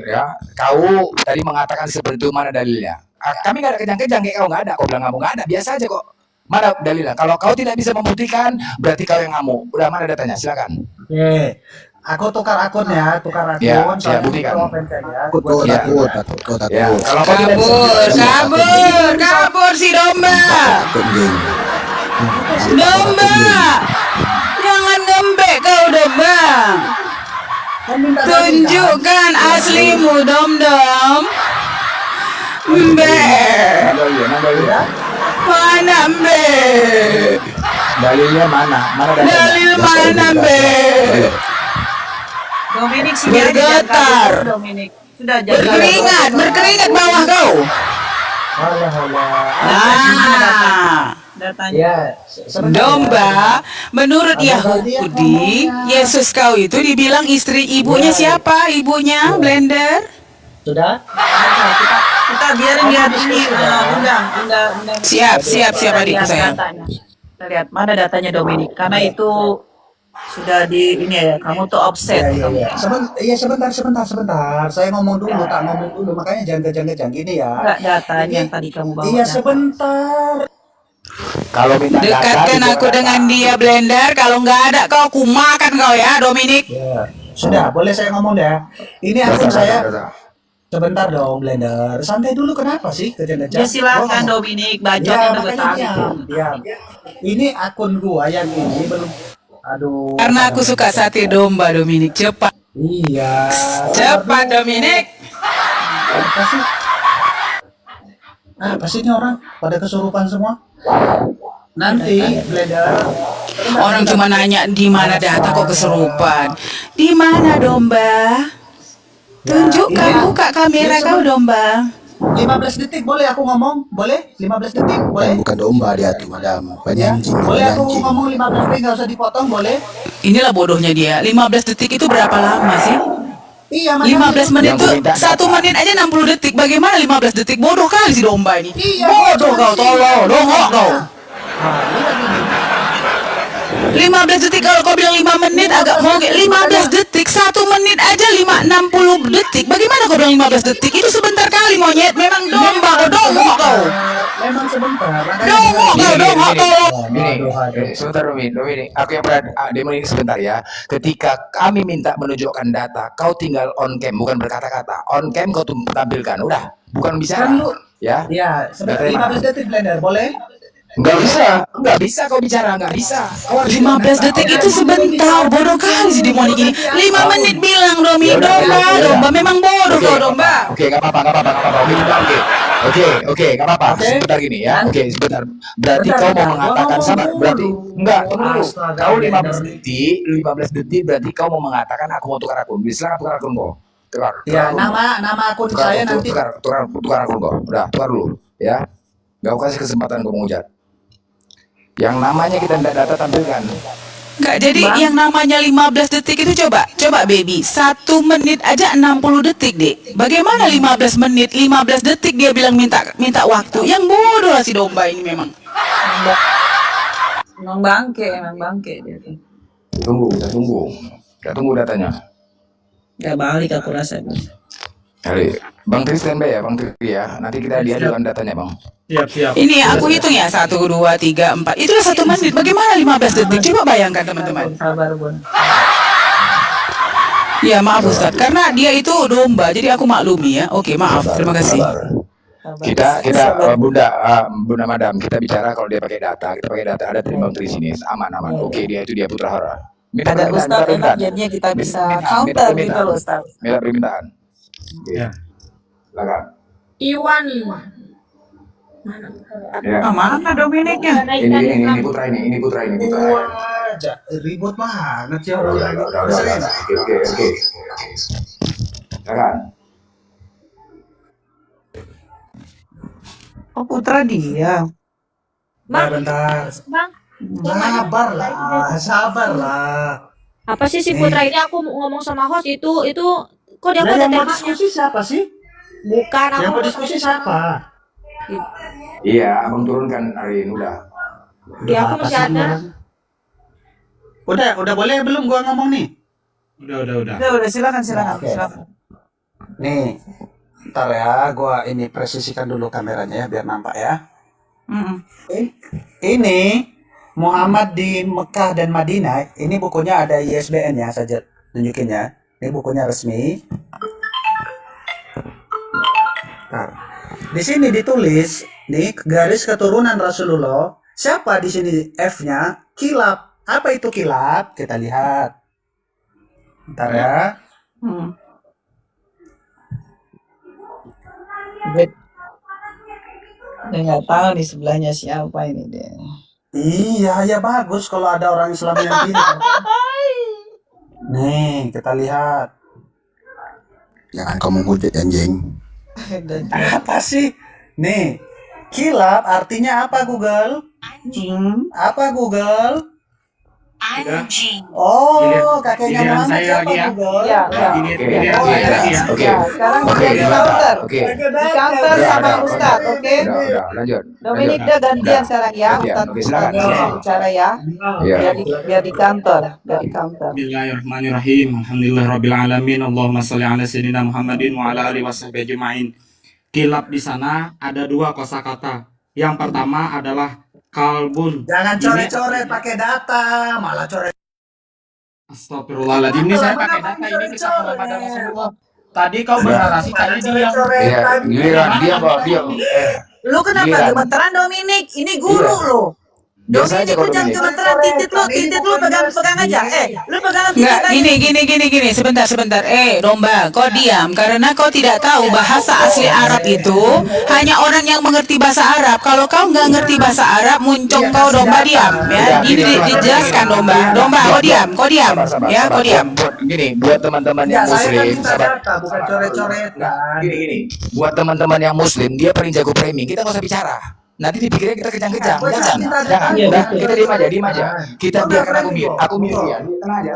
Ya, kau tadi mengatakan seperti itu, mana dalilnya? Kami nggak ada kejang-kejang kayak kau nggak ada. Kau bilang ngamuk nggak ada, biasa aja kok. Mana dalilnya? Kalau kau tidak bisa membuktikan, berarti kau yang ngamuk. Udah, mana datanya? Silakan. Oke, aku tukar akun. Ya, buktikan. Takut. Ya, kalau kau tidak bisa Kabur si domba. Jangan ngembek kau domba. Tunjukkan aslimu dom. Mana Mbe? Dalilnya mana? Dalil mana Mbe? Dominik sini Bergetar. aja Dominik. Sudah jaga. Berkeringat bawah kau. Datanya. Domba, menurut Yahudi, Yesus kau itu dibilang istri ibunya siapa? Ibunya Blender? Sudah? Kita biarin lihat ini undang. Siap adikku sayang. Kita lihat mana datanya Dominik, karena itu sudah di ini ya, kamu tuh offset. Sebentar. Saya ngomong dulu, makanya jangan kejang-kejang gini ya. Enggak datanya yang tadi kamu bawa. Iya, sebentar. Kalau minta Dekatkan aku dengan dia Blender. Kalau nggak ada kau, aku makan kau ya Dominik. Ya. Sudah, boleh saya ngomong ya. Ini akun saya. Sebentar dong, Blender. Santai dulu, kenapa sih kejam-kejam? Ya silakan Dominik, bacot Ya, yang makanya diam. Ini akun gua yang ini belum. Aduh. Karena aku suka sate domba, Dominik. Cepat. Iya. Cepat, Dominik. Apa sih? Apa sih ini orang? Pada kesurupan semua? Nanti, Blender. Orang cuma nanya di mana data kok keserupan. Di mana domba? Tunjukkan, buka kamera kau domba. 15 detik boleh aku ngomong? Boleh? 15 detik boleh? Bukan domba dia tuh, madam. Penyanjing, Boleh aku penyanjing. ngomong 15 detik nggak usah dipotong, boleh? Inilah bodohnya dia. 15 detik itu berapa lama sih? Iya, 15 menit tuh 1 menit aja 60 detik. Bagaimana 15 detik? Bodoh kali si domba ini. Iya, Bodoh kau, tolong, dongok kau. 15 detik kalau kau bilang 5 menit agak mau 15 detik 1 menit aja 60 detik. Bagaimana kau bilang 15 detik? Itu sebentar kali monyet. Memang domba kau, dongok kau. Memang sebentar. Dongok kau, dongok tolong. Sebentar Dominik, aku yang Dominik sebentar ya. Ketika kami minta menunjukkan data, kau tinggal on cam, bukan berkata-kata. On cam kau tampilkan, udah, bukan bicara. Kan lu- Ya, Ya, sebentar 15 detik Blender, boleh? Nggak bisa kau bicara, nggak bisa. Kau harus 15 detik itu sebentar. Bodoh kali si Demonik ini. 5 menit bilang Domi, domba memang bodoh kau domba. Oke, nggak apa-apa. Oke, nggak apa-apa. Sebentar gini ya. Oke, sebentar. Berarti kau mau mengatakan sama, berarti enggak. Tunggu dulu. Kau 15 detik berarti kau mau mengatakan aku mau tukar akun. Bisa tukar akun kau. Tukar. Ya, nama akun saya nanti. Tukar akun kau. Udah, tukar dulu ya. Gak kasih kesempatan kau mengucap. Yang namanya kita tidak data tampilkan. Enggak, jadi yang namanya 15 detik itu coba baby. 1 menit aja 60 detik, Dek. Bagaimana 15 menit, 15 detik dia bilang minta waktu. Yang bodoh lah si domba ini memang. Emang bangke dia tuh. Kita tunggu datanya. Gak balik aku rasa. Hari, Bang Tri standby ya, Bang Tri ya. Nanti kita diajukan datanya, Bang. Siap. Ini aku hitung ya 1, 2, 3, 4. Itulah 1 menit. Bagaimana 15 detik? Coba bayangkan teman-teman. Sabar Bun. Ya maaf Ustadz, karena dia itu domba, jadi aku maklumi ya. Oke, maaf, terima kasih. Kita Bunda Madam, kita bicara kalau dia pakai data, kita pakai data ada dari Bang Tri sini, aman. Oke, dia Putra Hara. Ada Ustadz enak jadinya kita bisa counter gitu loh Ustadz. Minta permintaan. Ya. Silakan. Iwan. Ya. Mana Dominiknya? Ini Putra. Wah, ribut banget ya. Udah. Oke. Silakan. Oh Putra dia. Bentar. Bang, Sabarlah. apa sih si Putra ini? Aku ngomong sama host itu kok dia Nah, ada yang mau temanya? diskusi siapa sih? Bukan aku. Yang mau diskusi siapa? Iya, Abang turunkan hari ini udah. Ya aku masih ada. Udah boleh belum gua ngomong nih? Udah silakan. Nih, ntar ya, gua ini presisikan dulu kameranya ya biar nampak ya. Ini Muhammad di Mekah dan Madinah. Ini bukunya ada ISBN ya, saja tunjukin ya. Ini bukunya resmi. Ntar. Di sini ditulis nih garis keturunan Rasulullah. Siapa di sini F-nya? Kilab. Apa itu kilab? Kita lihat. Ntar ya. Dia nggak tahu di sebelahnya siapa ini dia. Iya, ya bagus kalau ada orang Islam yang gini. Nih, kita lihat. Jangan kau menghujat anjing. Apa sih? Nih, kilab artinya apa Google? Apa Google? Anjing. Oh, kakeknya Giliran Muhammad saya siapa lagi ya. Google? Iya. Oke. Sekarang dia di counter. Oke. Di counter sama Ustadz, oke? Udah, lanjut. Dominik udah gantian sekarang ya, Gantian. Oke, silakan. bicara ya. Iya. Biar di kantor, Bismillahirrahmanirrahim. Alhamdulillahirabbil alamin. Allahumma shalli ala sayyidina Muhammadin wa ala alihi washabbihi ajmain. Kilab di sana ada 2 kosakata. Yang pertama adalah kalbun. Jangan coret-coret pakai data, malah coret. Astagfirullahaladzim, ini saya pakai data ini kita kepada Rasulullah. Tadi kau bernarasi, tadi dia. Iya, giliran dia bawa dia. Lu kenapa Giliran. gemeteran Dominik? Ini guru Iya. lu. Biasa aja Dominik kalau lu jangan Dominik. gemeteran, titit lu pegang aja. Lu pegang titit Enggak, aja. gini, sebentar. Domba, kau diam karena kau tidak tahu bahasa asli Arab itu hanya orang yang mengerti bahasa Arab. Kalau kau nggak ngerti bahasa Arab, muncung kau domba diam ya. Ini dijelaskan domba, kau diam, ya, kau diam. Gini, buat teman-teman yang muslim, sahabat. Bukan coret-coretan. Gini. Buat teman-teman yang muslim, dia paling jago framing. Kita nggak usah bicara. Nanti dipikirnya kita kejang-kejang. Jangan. Iya, Udah, betul. kita diam aja. Kita biarkan aku mute dia. Tenang aja,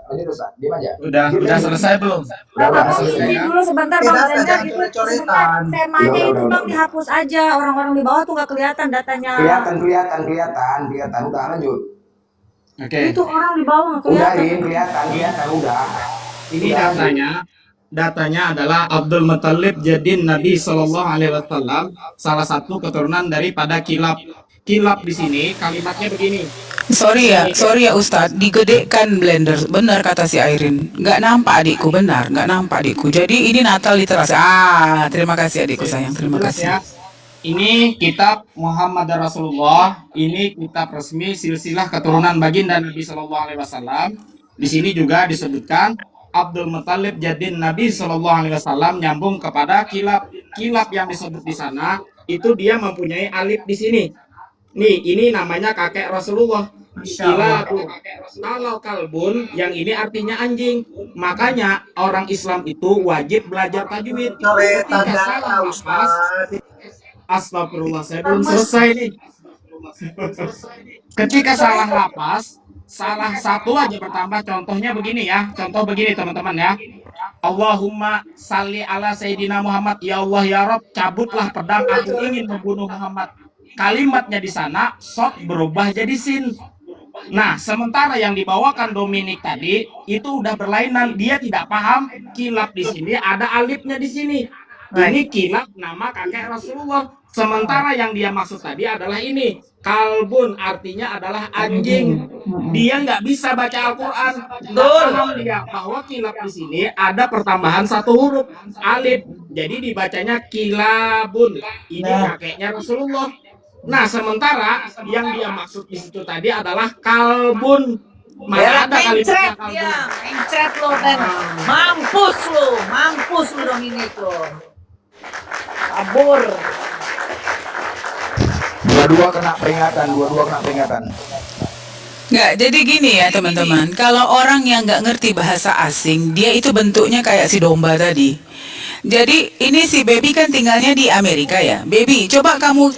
lanjut Ustaz. Diam aja. Udah selesai belum? Bang, ini dulu sebentar Bang Blender gitu. Sebentar, temanya itu Bang dihapus aja. Orang-orang di bawah tuh nggak kelihatan datanya. Kelihatan. Udah lanjut. Oke. Itu orang di bawah nggak kelihatan. Kelihatan udah. Ini datanya adalah Abdul Muthalib jadin Nabi Shallallahu Alaihi Wasallam, salah satu keturunan daripada Kilab. Kilab di sini kalimatnya begini. Sorry ya Ustadz, digedekan Blender. Benar kata si Airin. Nggak nampak adikku, benar. Nggak nampak adikku. Jadi ini Natal literasi. Terima kasih adikku sayang. Terima Jelas kasih. ya. Ini kitab Muhammad Rasulullah. Ini kitab resmi silsilah keturunan baginda Nabi Shallallahu Alaihi Wasallam. Di sini juga disebutkan Abdul Muthalib jadin Nabi Shallallahu Alaihi Wasallam nyambung kepada kilab. Kilab yang disebut di sana itu dia mempunyai alif di sini. Nih, ini namanya kakek Rasulullah. Kilabun. Kalau kalbun, yang ini artinya anjing. Makanya orang Islam itu wajib belajar tajwid. Ketika salah lafaz, astagfirullah, saya belum selesai nih. Ketika salah lafaz, salah satu aja bertambah. Contohnya begini ya. Contoh begini teman-teman ya. Allahumma salli ala Sayyidina Muhammad. Ya Allah ya Rob, cabutlah pedang, aku ingin membunuh Muhammad. Kalimatnya di sana sod berubah jadi sin. Nah, sementara yang dibawakan Dominik tadi itu udah berlainan. Dia tidak paham kilab di sini ada alifnya di sini. Ini kilab nama kakek Rasulullah. Sementara yang dia maksud tadi adalah ini. Kalbun artinya adalah anjing. Dia nggak bisa baca Al-Quran. Nggak paham dia bahwa kilab di sini ada pertambahan satu huruf alif. Jadi dibacanya kilabun. Ini kakeknya Rasulullah. Nah, sementara yang dia maksud di situ tadi adalah kalbun. Mana ada kalimatnya kalbun? Mencret lo kan. Mampus lu Dominik lo. Kabur. Dua-dua kena peringatan. Nggak, jadi gini ya teman-teman. Kalau orang yang nggak ngerti bahasa asing, dia itu bentuknya kayak si domba tadi. Jadi ini si Baby kan tinggalnya di Amerika ya. Baby, coba kamu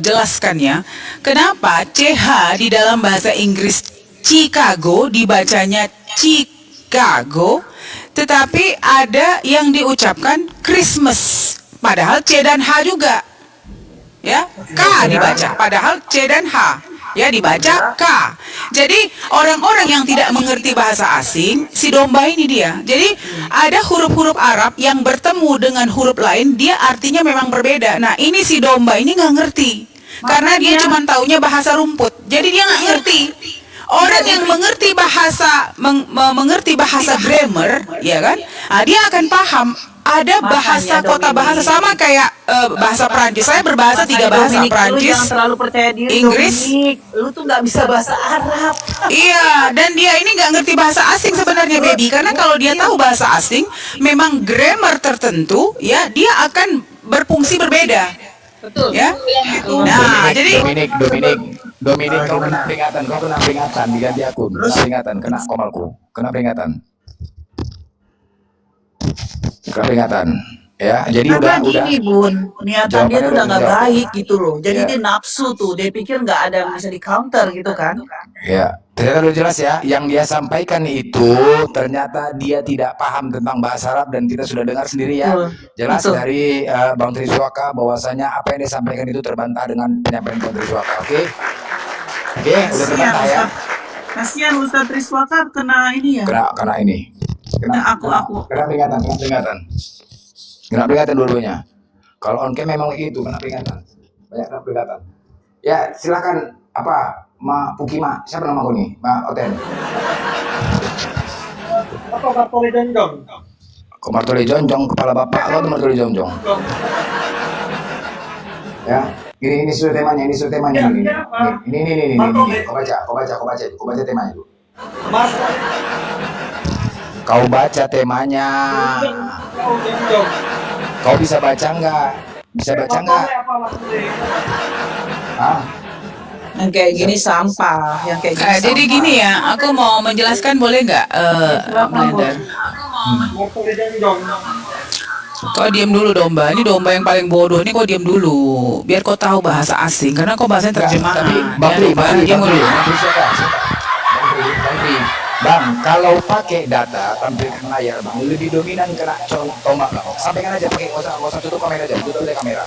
jelaskan ya. Kenapa CH di dalam bahasa Inggris Chicago dibacanya Chicago, tetapi ada yang diucapkan Christmas. Padahal C dan H juga. Ya, K dibaca. Padahal C dan H. Ya, dibaca K. Jadi orang-orang yang tidak mengerti bahasa asing, si domba ini dia. Jadi ada huruf-huruf Arab yang bertemu dengan huruf lain, dia artinya memang berbeda. Nah, ini si domba ini nggak ngerti. Karena dia cuma taunya bahasa rumput. Jadi dia nggak ngerti. Orang yang mengerti bahasa grammar, ya kan? Dia akan paham. Ada bahasa kota bahasa sama kayak bahasa Perancis. Saya berbahasa 3 bahasa Perancis, Lu jangan terlalu percaya diri, Inggris. Dominik. Lu tuh nggak bisa bahasa Arab. Iya, dan dia ini nggak ngerti bahasa asing sebenarnya, Baby. Karena kalau dia tahu bahasa asing, memang grammar tertentu, ya dia akan berfungsi berbeda. Betul. Ya. Nah, jadi Dominik, kau kena peringatan, diganti akun. Kena komalku, kena peringatan. Ya, jadi Karena udah. gini Bun, niatan dia tuh udah nggak Jawabannya baik gitu loh. Jadi Ya. dia nafsu tuh, dia pikir nggak ada yang bisa di counter gitu kan. Ya, ternyata udah jelas ya. Yang dia sampaikan itu ternyata dia tidak paham tentang bahasa Arab dan kita sudah dengar sendiri ya. Jelas Betul. dari Bang Triswaka bahwasanya apa yang disampaikan itu terbantah dengan penyampaian Bang Triswaka. Oke, udah terbantah ya. Kasihan Ustadz Triswaka kena ini ya. Kena ini. Kena peringatan dua-duanya. Kalau on cam memang gitu, kena peringatan. Banyak kena peringatan. Ya, silakan Ma Pukima. Siapa nama kau nih? Ma Oten. Apa Kapolri Dendong? Kok martole jonjong kepala bapak lo tuh martole jonjong. Ya, ini sudah temanya, ini. Kau baca temanya dulu. Kau baca temanya. Kau bisa baca nggak? Hah? Yang kayak gini sampah, yang kayak gini Jadi gini ya, aku mau menjelaskan boleh nggak, Blender? Kau diam dulu domba, ini domba yang paling bodoh, ini kau diam dulu, biar kau tahu bahasa asing, karena kau bahasanya terjemahan. Bang, kalau pakai data tampilkan layar bang, lebih dominan kena tombak bang. Sampaikan aja pakai, nggak usah tutup kamera aja, tutup aja kamera.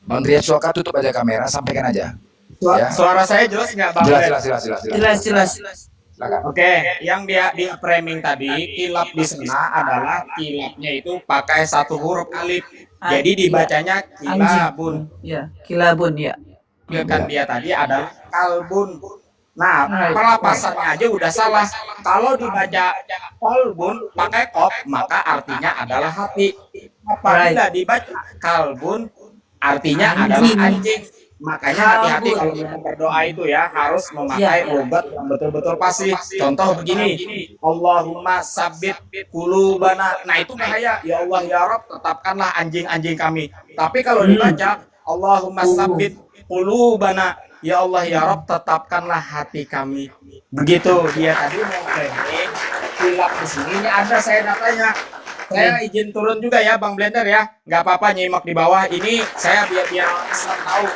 Bang Trian Suaka tutup aja kamera, sampaikan aja. Ya. Suara saya jelas nggak bang? Jelas. Oke, yang dia framing tadi, kilap di sana adalah kilapnya itu pakai satu huruf alif. Jadi dibacanya kilabun. Ya, kilabun ya. Kan dia tadi adalah kalbun. Nah, pelapasannya aja udah salah. Kalau dibaca kolbun pakai kop, maka artinya adalah hati. Apabila dibaca kalbun, artinya adalah anjing. Makanya hati-hati kalau kita berdoa itu ya, harus memakai logat yang betul-betul fasih. Contoh begini, Allahumma sabbit qulubana. Nah itu bahaya. Ya Allah ya Rabb, tetapkanlah anjing-anjing kami. Tapi kalau dibaca Allahumma sabbit qulubana, ya Allah ya Rabb, tetapkanlah hati kami. Begitu dia tadi mau framing hilap di sini. Ini ada saya datanya. Saya izin turun juga ya Bang Blender ya. Nggak apa-apa nyimak di bawah. Ini saya biar Islam tahu.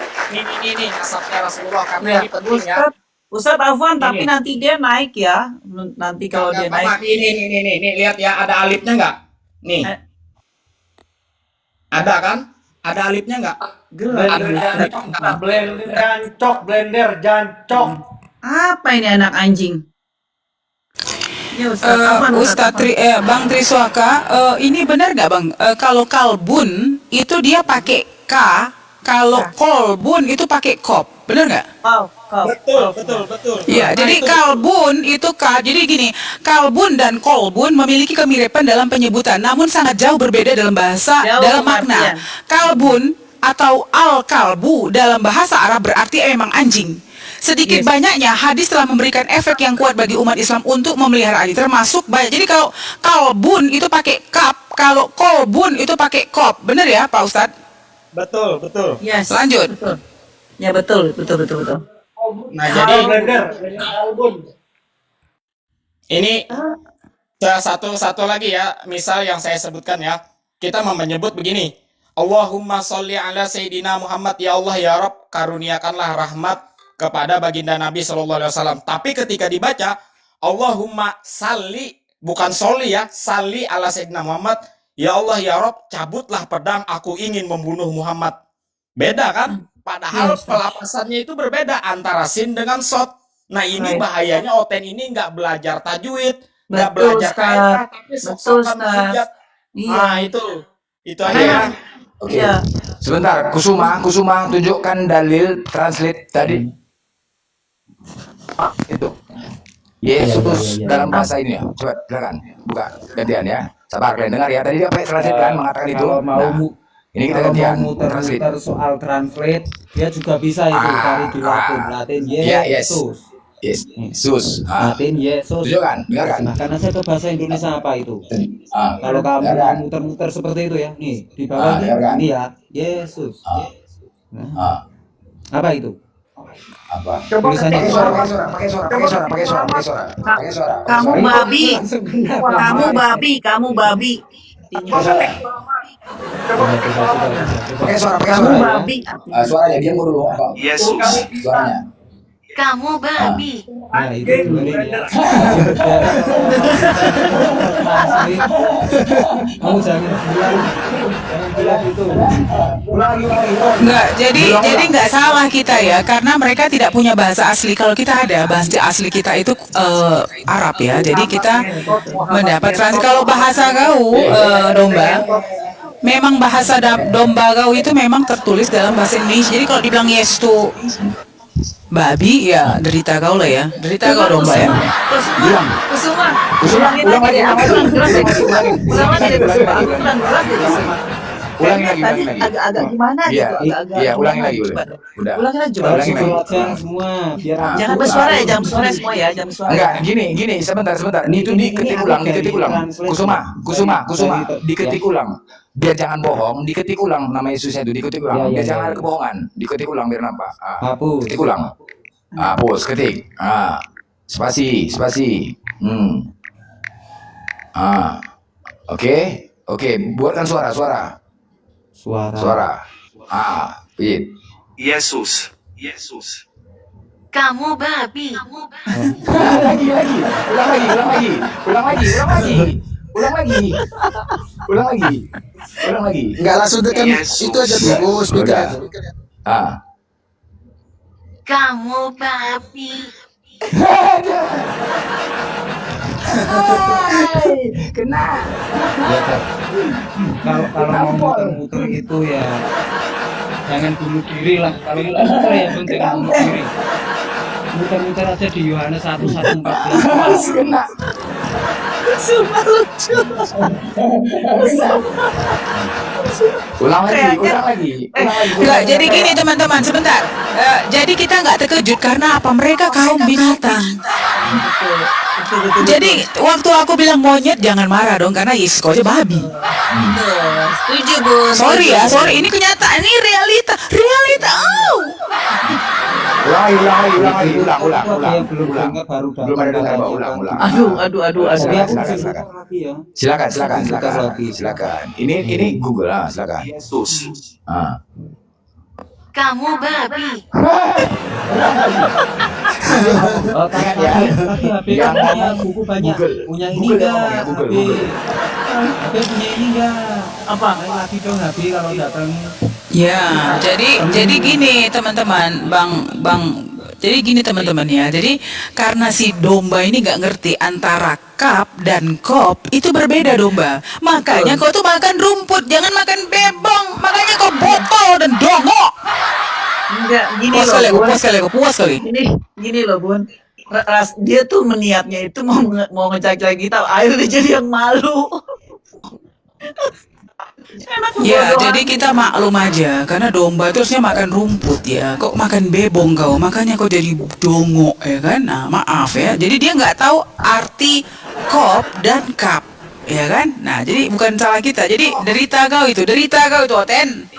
Ini asapnya Rasulullah karena ini penting ya. Ustadz Afwan, tapi nanti dia naik ya. Nanti kalau dia naik. Ini lihat ya, ada alifnya nggak? Nih. Ada kan? Ada alifnya nggak? Blender jancok. Apa ini anak anjing? Ya, Bang Triswaka, ini benar nggak Bang? Kalau kalbun itu dia pakai K, kalau kolbun itu pakai kop, benar nggak? Betul. Iya, jadi kalbun itu K. Jadi gini, kalbun dan kolbun memiliki kemiripan dalam penyebutan, namun sangat jauh berbeda dalam bahasa, dalam makna. Kalbun atau al-kalbu dalam bahasa Arab berarti memang anjing. Sedikit banyaknya hadis telah memberikan efek yang kuat bagi umat Islam untuk memelihara anjing, termasuk banyak. Jadi kalau kalbun itu pakai kap, kalau kolbun itu pakai kop, benar ya Pak Ustadz? Betul. Yes. Lanjut. Betul. Ya betul. Nah jadi ini satu lagi ya, misal yang saya sebutkan ya, kita menyebut begini, Allahumma sholli ala Sayyidina Muhammad, ya Allah ya Rabb, karuniakanlah rahmat kepada baginda Nabi SAW. Tapi ketika dibaca Allahumma salli, bukan sholli ya, salli ala Sayyidina Muhammad, ya Allah ya Rabb, cabutlah pedang, aku ingin membunuh Muhammad. Beda kan? Padahal pelapasannya itu berbeda antara sin dengan sod. Nah ini bahayanya Oten ini nggak belajar tajwid, nggak belajar kaidah, tapi sok-sokan hujat. Nah itu aja ya. Oke. Sebentar, Kusuma tunjukkan dalil translate tadi. Itu Yesus dalam bahasa ini ya. Coba silakan buka gantian ya. Sabar kalian dengar ya. Tadi dia pakai translate kan mengatakan itu. Kalau mau Ini kita gantian muter-muter soal translate, dia juga bisa itu cari di Latin Yesus. Yesus. Latin Yesus. Tunjukkan, dengarkan. Nah, karena saya ke bahasa Indonesia apa itu? Kalau kamu mau muter-muter seperti itu ya, nih di bawah ini ya, Yesus. Apa itu? Apa? Tulisannya pakai suara. Kamu babi. Pakai suara. Suaranya diam dulu. Yesus. Suaranya. Kamu babi. Nah, itu kamu jangan bilang itu. Enggak, jadi nggak salah kita ya, karena mereka tidak punya bahasa asli. Kalau kita ada bahasa asli kita itu Arab ya, jadi kita mendapat kalau bahasa kau domba, memang bahasa domba kau itu memang tertulis dalam bahasa Indonesia. Jadi kalau dibilang Yesus Babi ya derita kau lah ya. Derita kau domba ya. Kusuma, Ulangin ulangin lagi, lagi deh. Aku kurang gerak deh Kusuma. Kurang lagi deh Kusuma. Aku ulangi kurang gerak deh Kusuma. ulangi Kayaknya lagi, tadi agak-agak gimana Iya, gitu, agak-agak iya, ulangi gimana lagi, gitu. Coba. udah. Ulangin aja coba. Ulangi lagi. Suruh aja semua biar aku Jangan bersuara ya, jangan bersuara semua ya, jangan bersuara Enggak, ya. gini, sebentar. Itu ini diketik aku ulang, dari diketik ulang. translate Kusuma, dari diketik ya. ulang. Biar jangan bohong, diketik ulang nama Yesusnya itu, diketik ulang. Ya, ya, Biar ya, jangan ya. ada kebohongan, diketik ulang biar nampak. Hapus. Ketik ulang. Hapus, ketik. Spasi. Oke. Buatkan suara. Pit. Yesus. Kamu babi. Lagi. Ulang lagi. Enggak langsung tekan itu aja tuh, speaker. Kamu babi. Kena. Ya, kalau mau muter-muter itu ya jangan bunuh diri lah. Kalau muter ya jangan bunuh diri. Muter-muter aja di Yohanes 1:14. Kena. Sumpah lucu. Ulang lagi. Enggak, jadi gini teman-teman, sebentar. Jadi kita nggak terkejut karena apa? Mereka kaum binatang. Jadi waktu aku bilang monyet jangan marah dong karena Yesus kau aja babi. Setuju Bun. Sorry, ini kenyataan, ini realita. Oh. Ulang. Belum dengar baru Belum ada dengar, ulang. Aduh. Silakan. Ini Google lah, silakan. Yesus. Kamu babi. Oh, tapi HP-nya buku banyak. Punya ini enggak? HP punya ini enggak? Apa? Lagi dong HP kalau datang. Ya, jadi gini teman-teman, jadi gini teman-teman ya. Jadi karena si domba ini nggak ngerti antara cup dan kop itu berbeda domba. Makanya kau tuh makan rumput, jangan makan bebong. Makanya kau botol dan dongok. Enggak, gini loh. Puas kali. Gini loh Bun. Dia tuh niatnya itu mau ngecek-cek kita, akhirnya jadi yang malu. Ya, jadi kita maklum aja karena domba itu harusnya makan rumput ya. Kok makan bebong kau, makanya kau jadi dongok ya kan? Nah, maaf ya. Jadi dia nggak tahu arti kop dan cup ya kan? Nah, jadi bukan salah kita. Jadi derita kau itu Oten.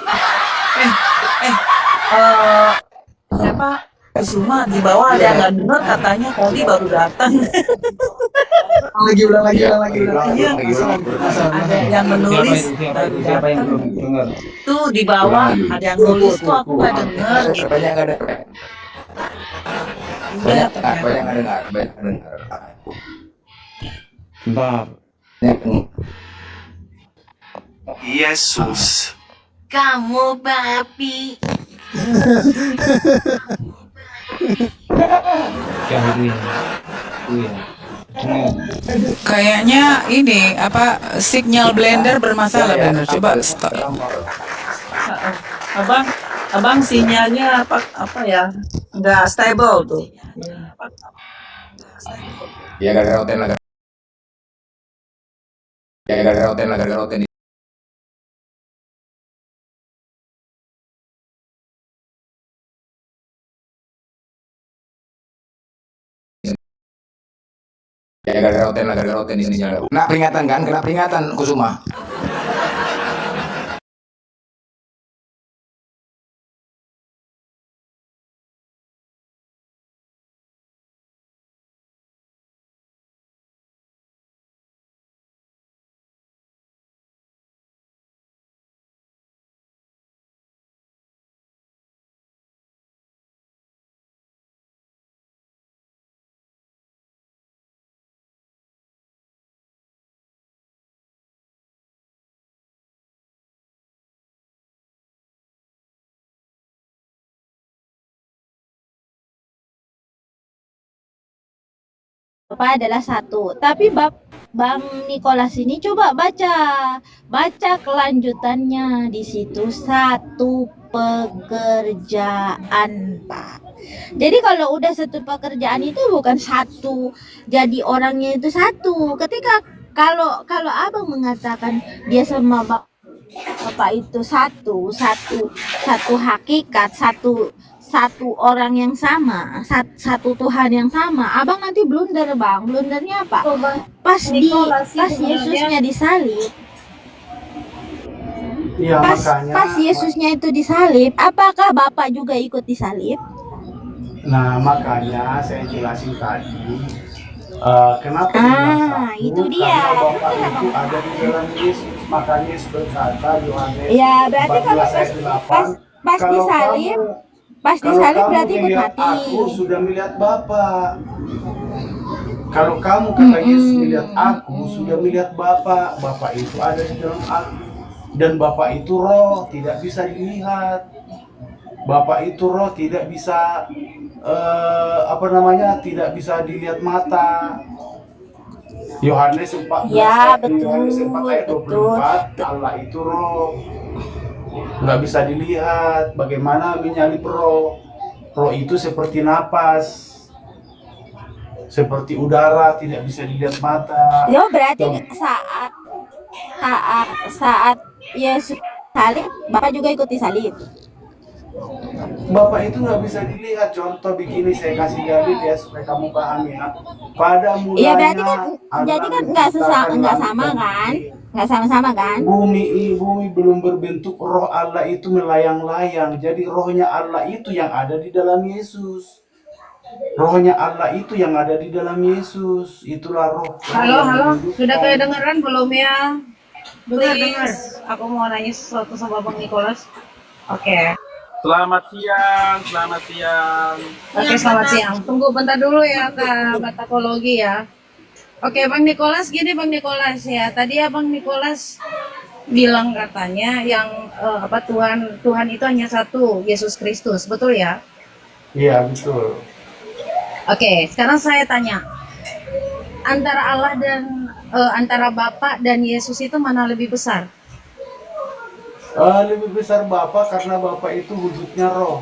Siapa? Kusuma di bawah ada yang nggak dengar katanya Koli baru datang. Ulang lagi. Iya, ada yang menulis baru Siapa yang datang. belum dengar? Tuh di bawah ada yang nulis tuh aku nggak dengar gitu. Banyak nggak dengar. Bentar. Yesus. Kamu babi. Ya itu ya. Kayaknya ini apa signal blender bermasalah blender. Coba stop. Abang sinyalnya apa ya? Nggak stable tuh. Ya gara-gara Oten. Ya gara-gara Oten ini sinyal. Kena peringatan Kusuma. Apa adalah satu. Tapi Bang Nikolas ini coba baca kelanjutannya di situ, satu pekerjaan Pak. Jadi kalau udah satu pekerjaan itu bukan satu, jadi orangnya itu satu. Ketika kalau kalau abang mengatakan dia sama bapak itu satu hakikat, satu orang yang sama, satu Tuhan yang sama, abang nanti blunder bang. Blundernya apa? Pas Yesusnya disalib, Iya, makanya. pas Yesusnya itu disalib, apakah bapak juga ikut disalib? Nah, makanya saya jelasin tadi. Kenapa itu dia. Karena Bapak itu ada di dalam Yesus. Makanya Yesus berkata, Yohanes Ya berarti kalau 14 ayat 8, pas kalau disalib, kamu- pas kalau disalib kamu berarti ikut melihat mati. Aku sudah melihat Bapa. Kalau kamu kata Yesus melihat aku, sudah melihat Bapa. Bapa itu ada di dalam aku. Dan Bapa itu roh, tidak bisa dilihat. Bapa itu roh, tidak bisa tidak bisa dilihat mata. Yohanes 14 Ya, Yohanes 4 ayat 24, Allah itu roh, nggak bisa dilihat. Bagaimana menyalip roh? Roh itu seperti napas, seperti udara, tidak bisa dilihat mata. Ya berarti saat Yesus salib, bapak juga ikut disalib. Bapak itu nggak bisa dilihat. Contoh begini, saya kasih dalil ya supaya kamu paham ya. Pada mulanya Iya berarti kan, Allah jadi kan menciptakan nggak langit sama dan kan? bumi. Nggak sama-sama kan? Bumi belum berbentuk, roh Allah itu melayang-layang. Jadi rohnya Allah itu yang ada di dalam Yesus. Rohnya Allah itu yang ada di dalam Yesus. Itulah roh. Halo, sudah kedengeran belum ya? Dengar. Aku mau nanya sesuatu sama Bang Nicholas. Oke. Selamat siang, selamat siang. Oke, selamat siang. Tunggu bentar dulu ya, Kak Batakologi ya. Oke, Bang Nicholas, gini Bang Nicholas ya. Tadi ya Bang Nicholas bilang katanya yang Tuhan itu hanya satu, Yesus Kristus, betul ya? Iya, betul. Oke, sekarang saya tanya. Antara Allah dan antara Bapa dan Yesus itu mana lebih besar? Lebih besar Bapa karena Bapa itu wujudnya roh,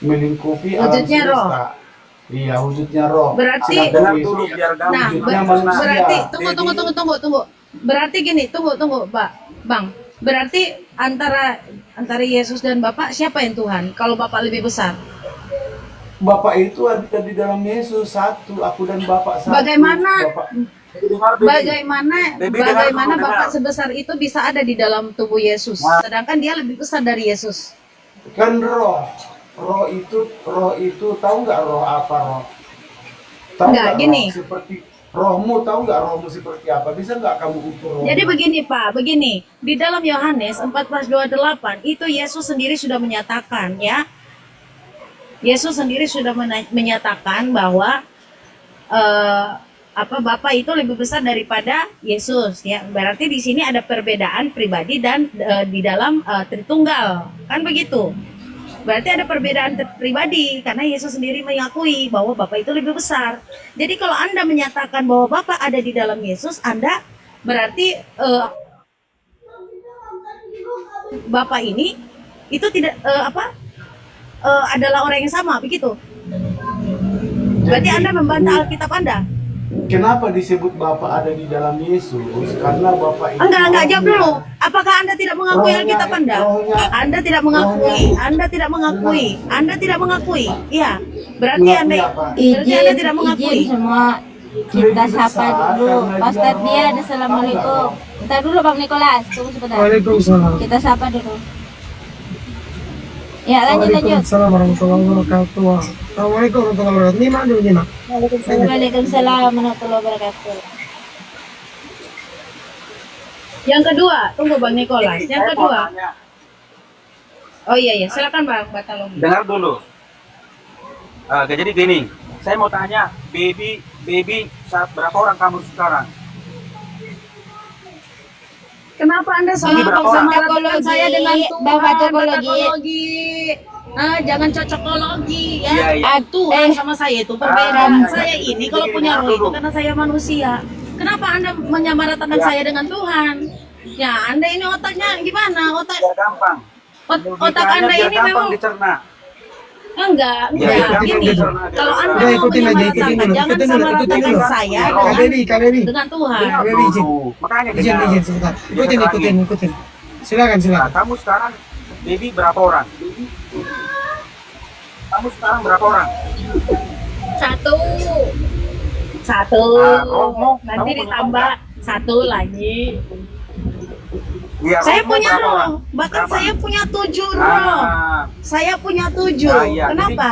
melingkupi alam Wujudnya roh. semesta. Iya, wujudnya roh. Berarti Sedangkan Yesus wujudnya manusia. berarti tunggu. Berarti gini, tunggu Pak, Bang. Berarti antara Yesus dan Bapak siapa yang Tuhan? Kalau Bapak lebih besar. Bapak itu ada di dalam Yesus satu, aku dan Bapak satu. Bagaimana Baby, Bapak sebesar itu bisa ada di dalam tubuh Yesus, sedangkan dia lebih besar dari Yesus. Kan roh itu tahu nggak roh apa roh? Tahu Nggak, nggak gini. roh seperti rohmu, tahu nggak rohmu seperti apa? Bisa nggak kamu ukur roh? Jadi begini Pak, di dalam Yohanes 14:28 itu Yesus sendiri sudah menyatakan ya. Yesus sendiri sudah menyatakan bahwa Bapa itu lebih besar daripada Yesus ya. Berarti di sini ada perbedaan pribadi dan di dalam Tritunggal. Kan begitu. Berarti ada perbedaan pribadi karena Yesus sendiri mengakui bahwa Bapa itu lebih besar. Jadi kalau Anda menyatakan bahwa Bapa ada di dalam Yesus, Anda berarti Bapa ini itu tidak adalah orang yang sama, begitu. Berarti Anda membantah Alkitab Anda. Kenapa disebut Bapa ada di dalam Yesus? Karena Bapa itu Enggak jawab dulu. Apakah Anda tidak mengakui Alkitab Anda? Anda tidak mengakui. Iya. Berarti Anda tidak mengakui. Izin semua kita sapa dulu. Ustaz Dian, assalamualaikum. Bentar dulu Bang Nicholas, tunggu sebentar. Waalaikumsalam. Kita sapa dulu. Ya lanjut. Waalaikumsalam warahmatullahi wabarakatuh. Assalamualaikum warahmatullahi wabarakatuh. Nima dulu Nima. Waalaikumsalam warahmatullahi wabarakatuh. Yang kedua, tunggu Bang Nicholas. Yang kedua. Oh iya, silakan Bang Batalong. Dengar dulu. Jadi gini, saya mau tanya, baby saat berapa orang kamu sekarang? Kenapa Anda sama saya dengan Tuhan? Batakologi. Jangan cocokologi ya. Tuhan sama saya itu perbedaan. Saya ini kalau punya roh itu karena saya manusia. Kenapa Anda menyamaratakan saya dengan Tuhan? Ya, Anda ini otaknya gimana? Otak gampang. Otak Anda ini memang dicerna. Enggak. Udah, Gini, kalau Anda mau ikutin aja, ikutin menyamaratakan, dulu, jangan ikutin dulu, ikutin samaratakan dulu. saya Kak Dedi, Kak Dedi. dengan Tuhan. Kak Dedi, izin. Makanya Izin sebentar. Ikutin. Silakan. Nah, kamu sekarang baby berapa orang? Kamu sekarang berapa orang? Satu. Nanti ditambah satu lagi. Iya, Saya rohmu punya berapa orang? roh, bahkan Berapa? saya punya 7 roh. Saya punya 7. Iya, Kenapa?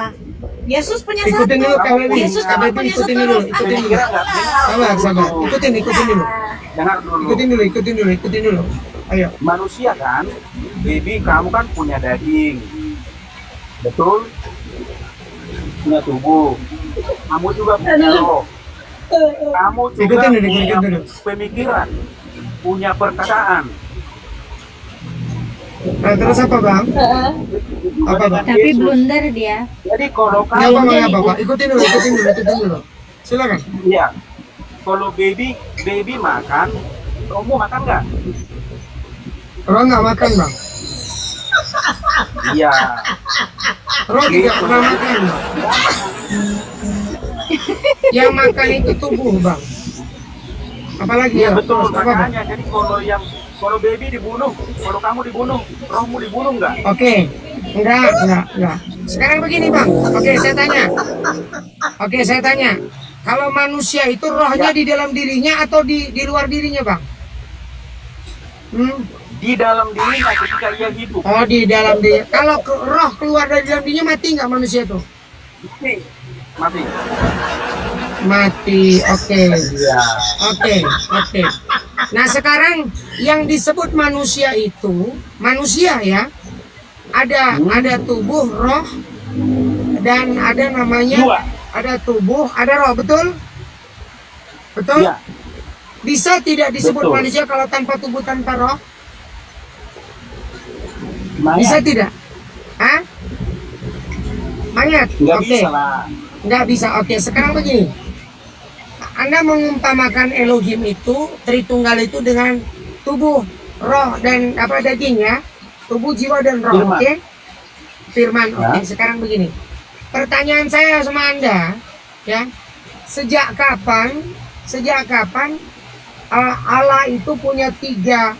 Yesus punya Ikutin satu. dulu, Kak Dedi. Yesus Kak cuma Dedi, punya ikutin satu dulu, roh. ikutin dulu. Sabar. Ikutin dulu. Dengar dulu. Ikutin dulu. Ayo. Manusia kan, baby kamu kan punya daging, betul? Punya tubuh. Kamu juga punya roh. Kamu juga Ikutin punya dulu. pemikiran, punya perkataan. Nah, terus apa bang? Apa bang? Tapi blunder dia. Jadi kalau Nggak kamu apa bang. Ikutin dulu. Silakan. Iya. Kalau baby makan, kamu makan nggak? Orang nggak makan bang. Iya. Roh tidak pernah makan bang. Yang makan itu tubuh bang. Apalagi Iya ya? betul, Terus apa, Bang? makanya jadi kalau baby dibunuh, kalau kamu dibunuh, rohmu dibunuh nggak? Oke, enggak. Sekarang begini bang. Oke, saya tanya. Kalau manusia itu rohnya di dalam dirinya atau di luar dirinya bang? Di dalam dirinya ketika ia hidup. Oh, di dalam diri. Kalau roh keluar dari dalam dirinya mati nggak manusia itu? Mati. Mati. Oke. Nah sekarang yang disebut manusia itu manusia ya. Ada tubuh, roh, dan ada namanya ada tubuh, ada roh, betul? Betul? Ya. Bisa tidak disebut Betul. manusia kalau tanpa tubuh, tanpa roh? Mayat. Bisa tidak? Hah? Mayat? Nggak Oke. bisa lah. Nggak bisa. Oke, sekarang begini. Anda mengumpamakan Elohim itu, Tritunggal itu dengan tubuh, roh, dan daging ya. Tubuh, jiwa, dan roh. Firman. Oke? Firman. Oke, Ya. sekarang begini. Pertanyaan saya sama Anda, ya. Sejak kapan Allah itu punya tiga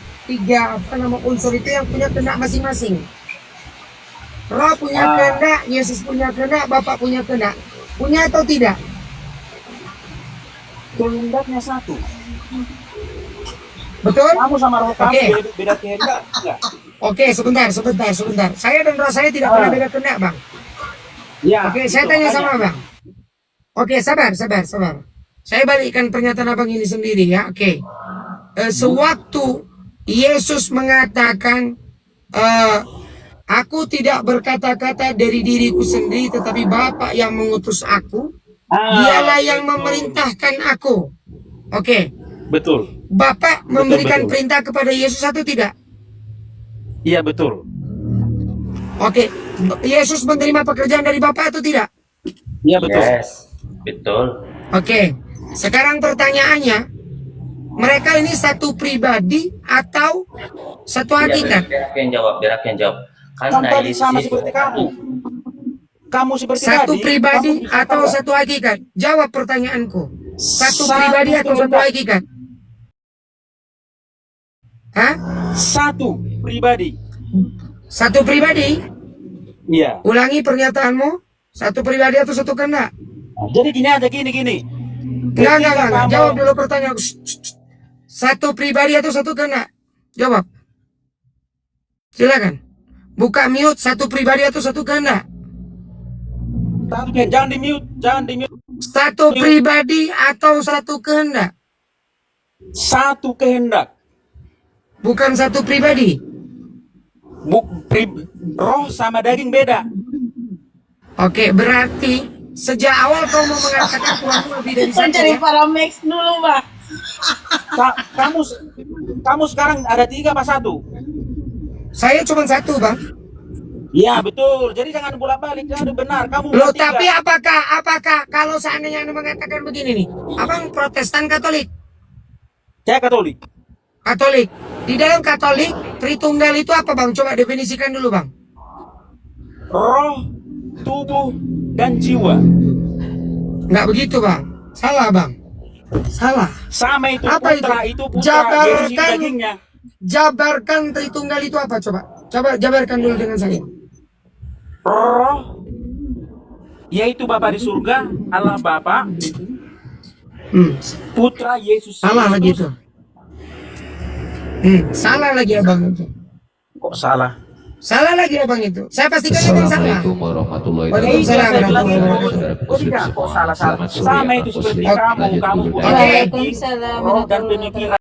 unsur itu yang punya kehendak masing-masing? Roh punya kehendak, Yesus punya kehendak, Bapa punya kehendak. Punya atau tidak? Kehendaknya satu. Betul? Kamu sama roh kamu Oke. beda kehendak enggak? Oke, sebentar. Saya dan roh saya tidak pernah beda kehendak, Bang. Ya. Oke, saya itu tanya makanya. sama Bang. Oke, sabar. Saya balikkan pernyataan Abang ini sendiri ya. Oke. Sewaktu Yesus mengatakan, aku tidak berkata-kata dari diriku sendiri, tetapi Bapa yang mengutus aku, dialah yang memerintahkan aku. Oke. Betul. Bapak memberikan betul. perintah kepada Yesus atau tidak? Iya betul. Oke. Yesus menerima pekerjaan dari Bapak atau tidak? Iya betul. Yes, betul. Oke. Sekarang pertanyaannya, mereka ini satu pribadi atau satu Ya, hakikat? biar aku yang jawab. Kan tadi Yesus sama itu- seperti kamu. Kamu seperti Satu tadi, pribadi kamu bisa atau tahu. satu hakikat? Jawab pertanyaanku. Satu Satu pribadi atau satu kehendak. hakikat? Hah? Satu pribadi. Satu pribadi? Iya. Ulangi pernyataanmu. Satu pribadi atau satu kehendak? Jadi gini aja gini. Enggak. Jawab dulu pertanyaan. Satu pribadi atau satu kehendak? Jawab. Silakan. Buka mute. Satu pribadi atau satu kehendak? Jangan di mute. Satu pribadi atau satu kehendak? Satu kehendak. Bukan satu pribadi. Roh sama daging beda. Oke, berarti sejak awal kau mau mengatakan Tuhanmu lebih dari Saya satu cari ya? Paramex dulu, Pak. Kamu sekarang ada 3 apa 1? Saya cuma satu, Bang. Iya betul. Jadi jangan bolak-balik. Jangan benar. Kamu Loh, bertiga. tapi apakah kalau seandainya Anda mengatakan begini nih, Abang Protestan Katolik? Saya Katolik. Katolik. Di dalam Katolik, Tritunggal itu apa, Bang? Coba definisikan dulu, Bang. Roh, tubuh, dan jiwa. Nggak begitu bang, salah bang, salah. Sama itu Apa putra, itu? itu putra, Yesus itu Jabarkan, dagingnya. jabarkan Tritunggal itu apa coba? Coba jabarkan dulu dengan saya. Roh, yaitu Bapa di surga, Allah Bapa, Putra Yesus Salah lagi Kristus. itu. Salah lagi abang itu. Kok salah? Salah lagi abang itu. Saya pastikan itu yang salah. Assalamualaikum warahmatullahi Waalaikumsalam warahmatullahi warahmatullahi wabarakatuh. Oh tidak, kok salah-salah. Selamat sore, Sama Pak. itu seperti Lanjut kamu dulu. punya Oke. roh dan pemikiran.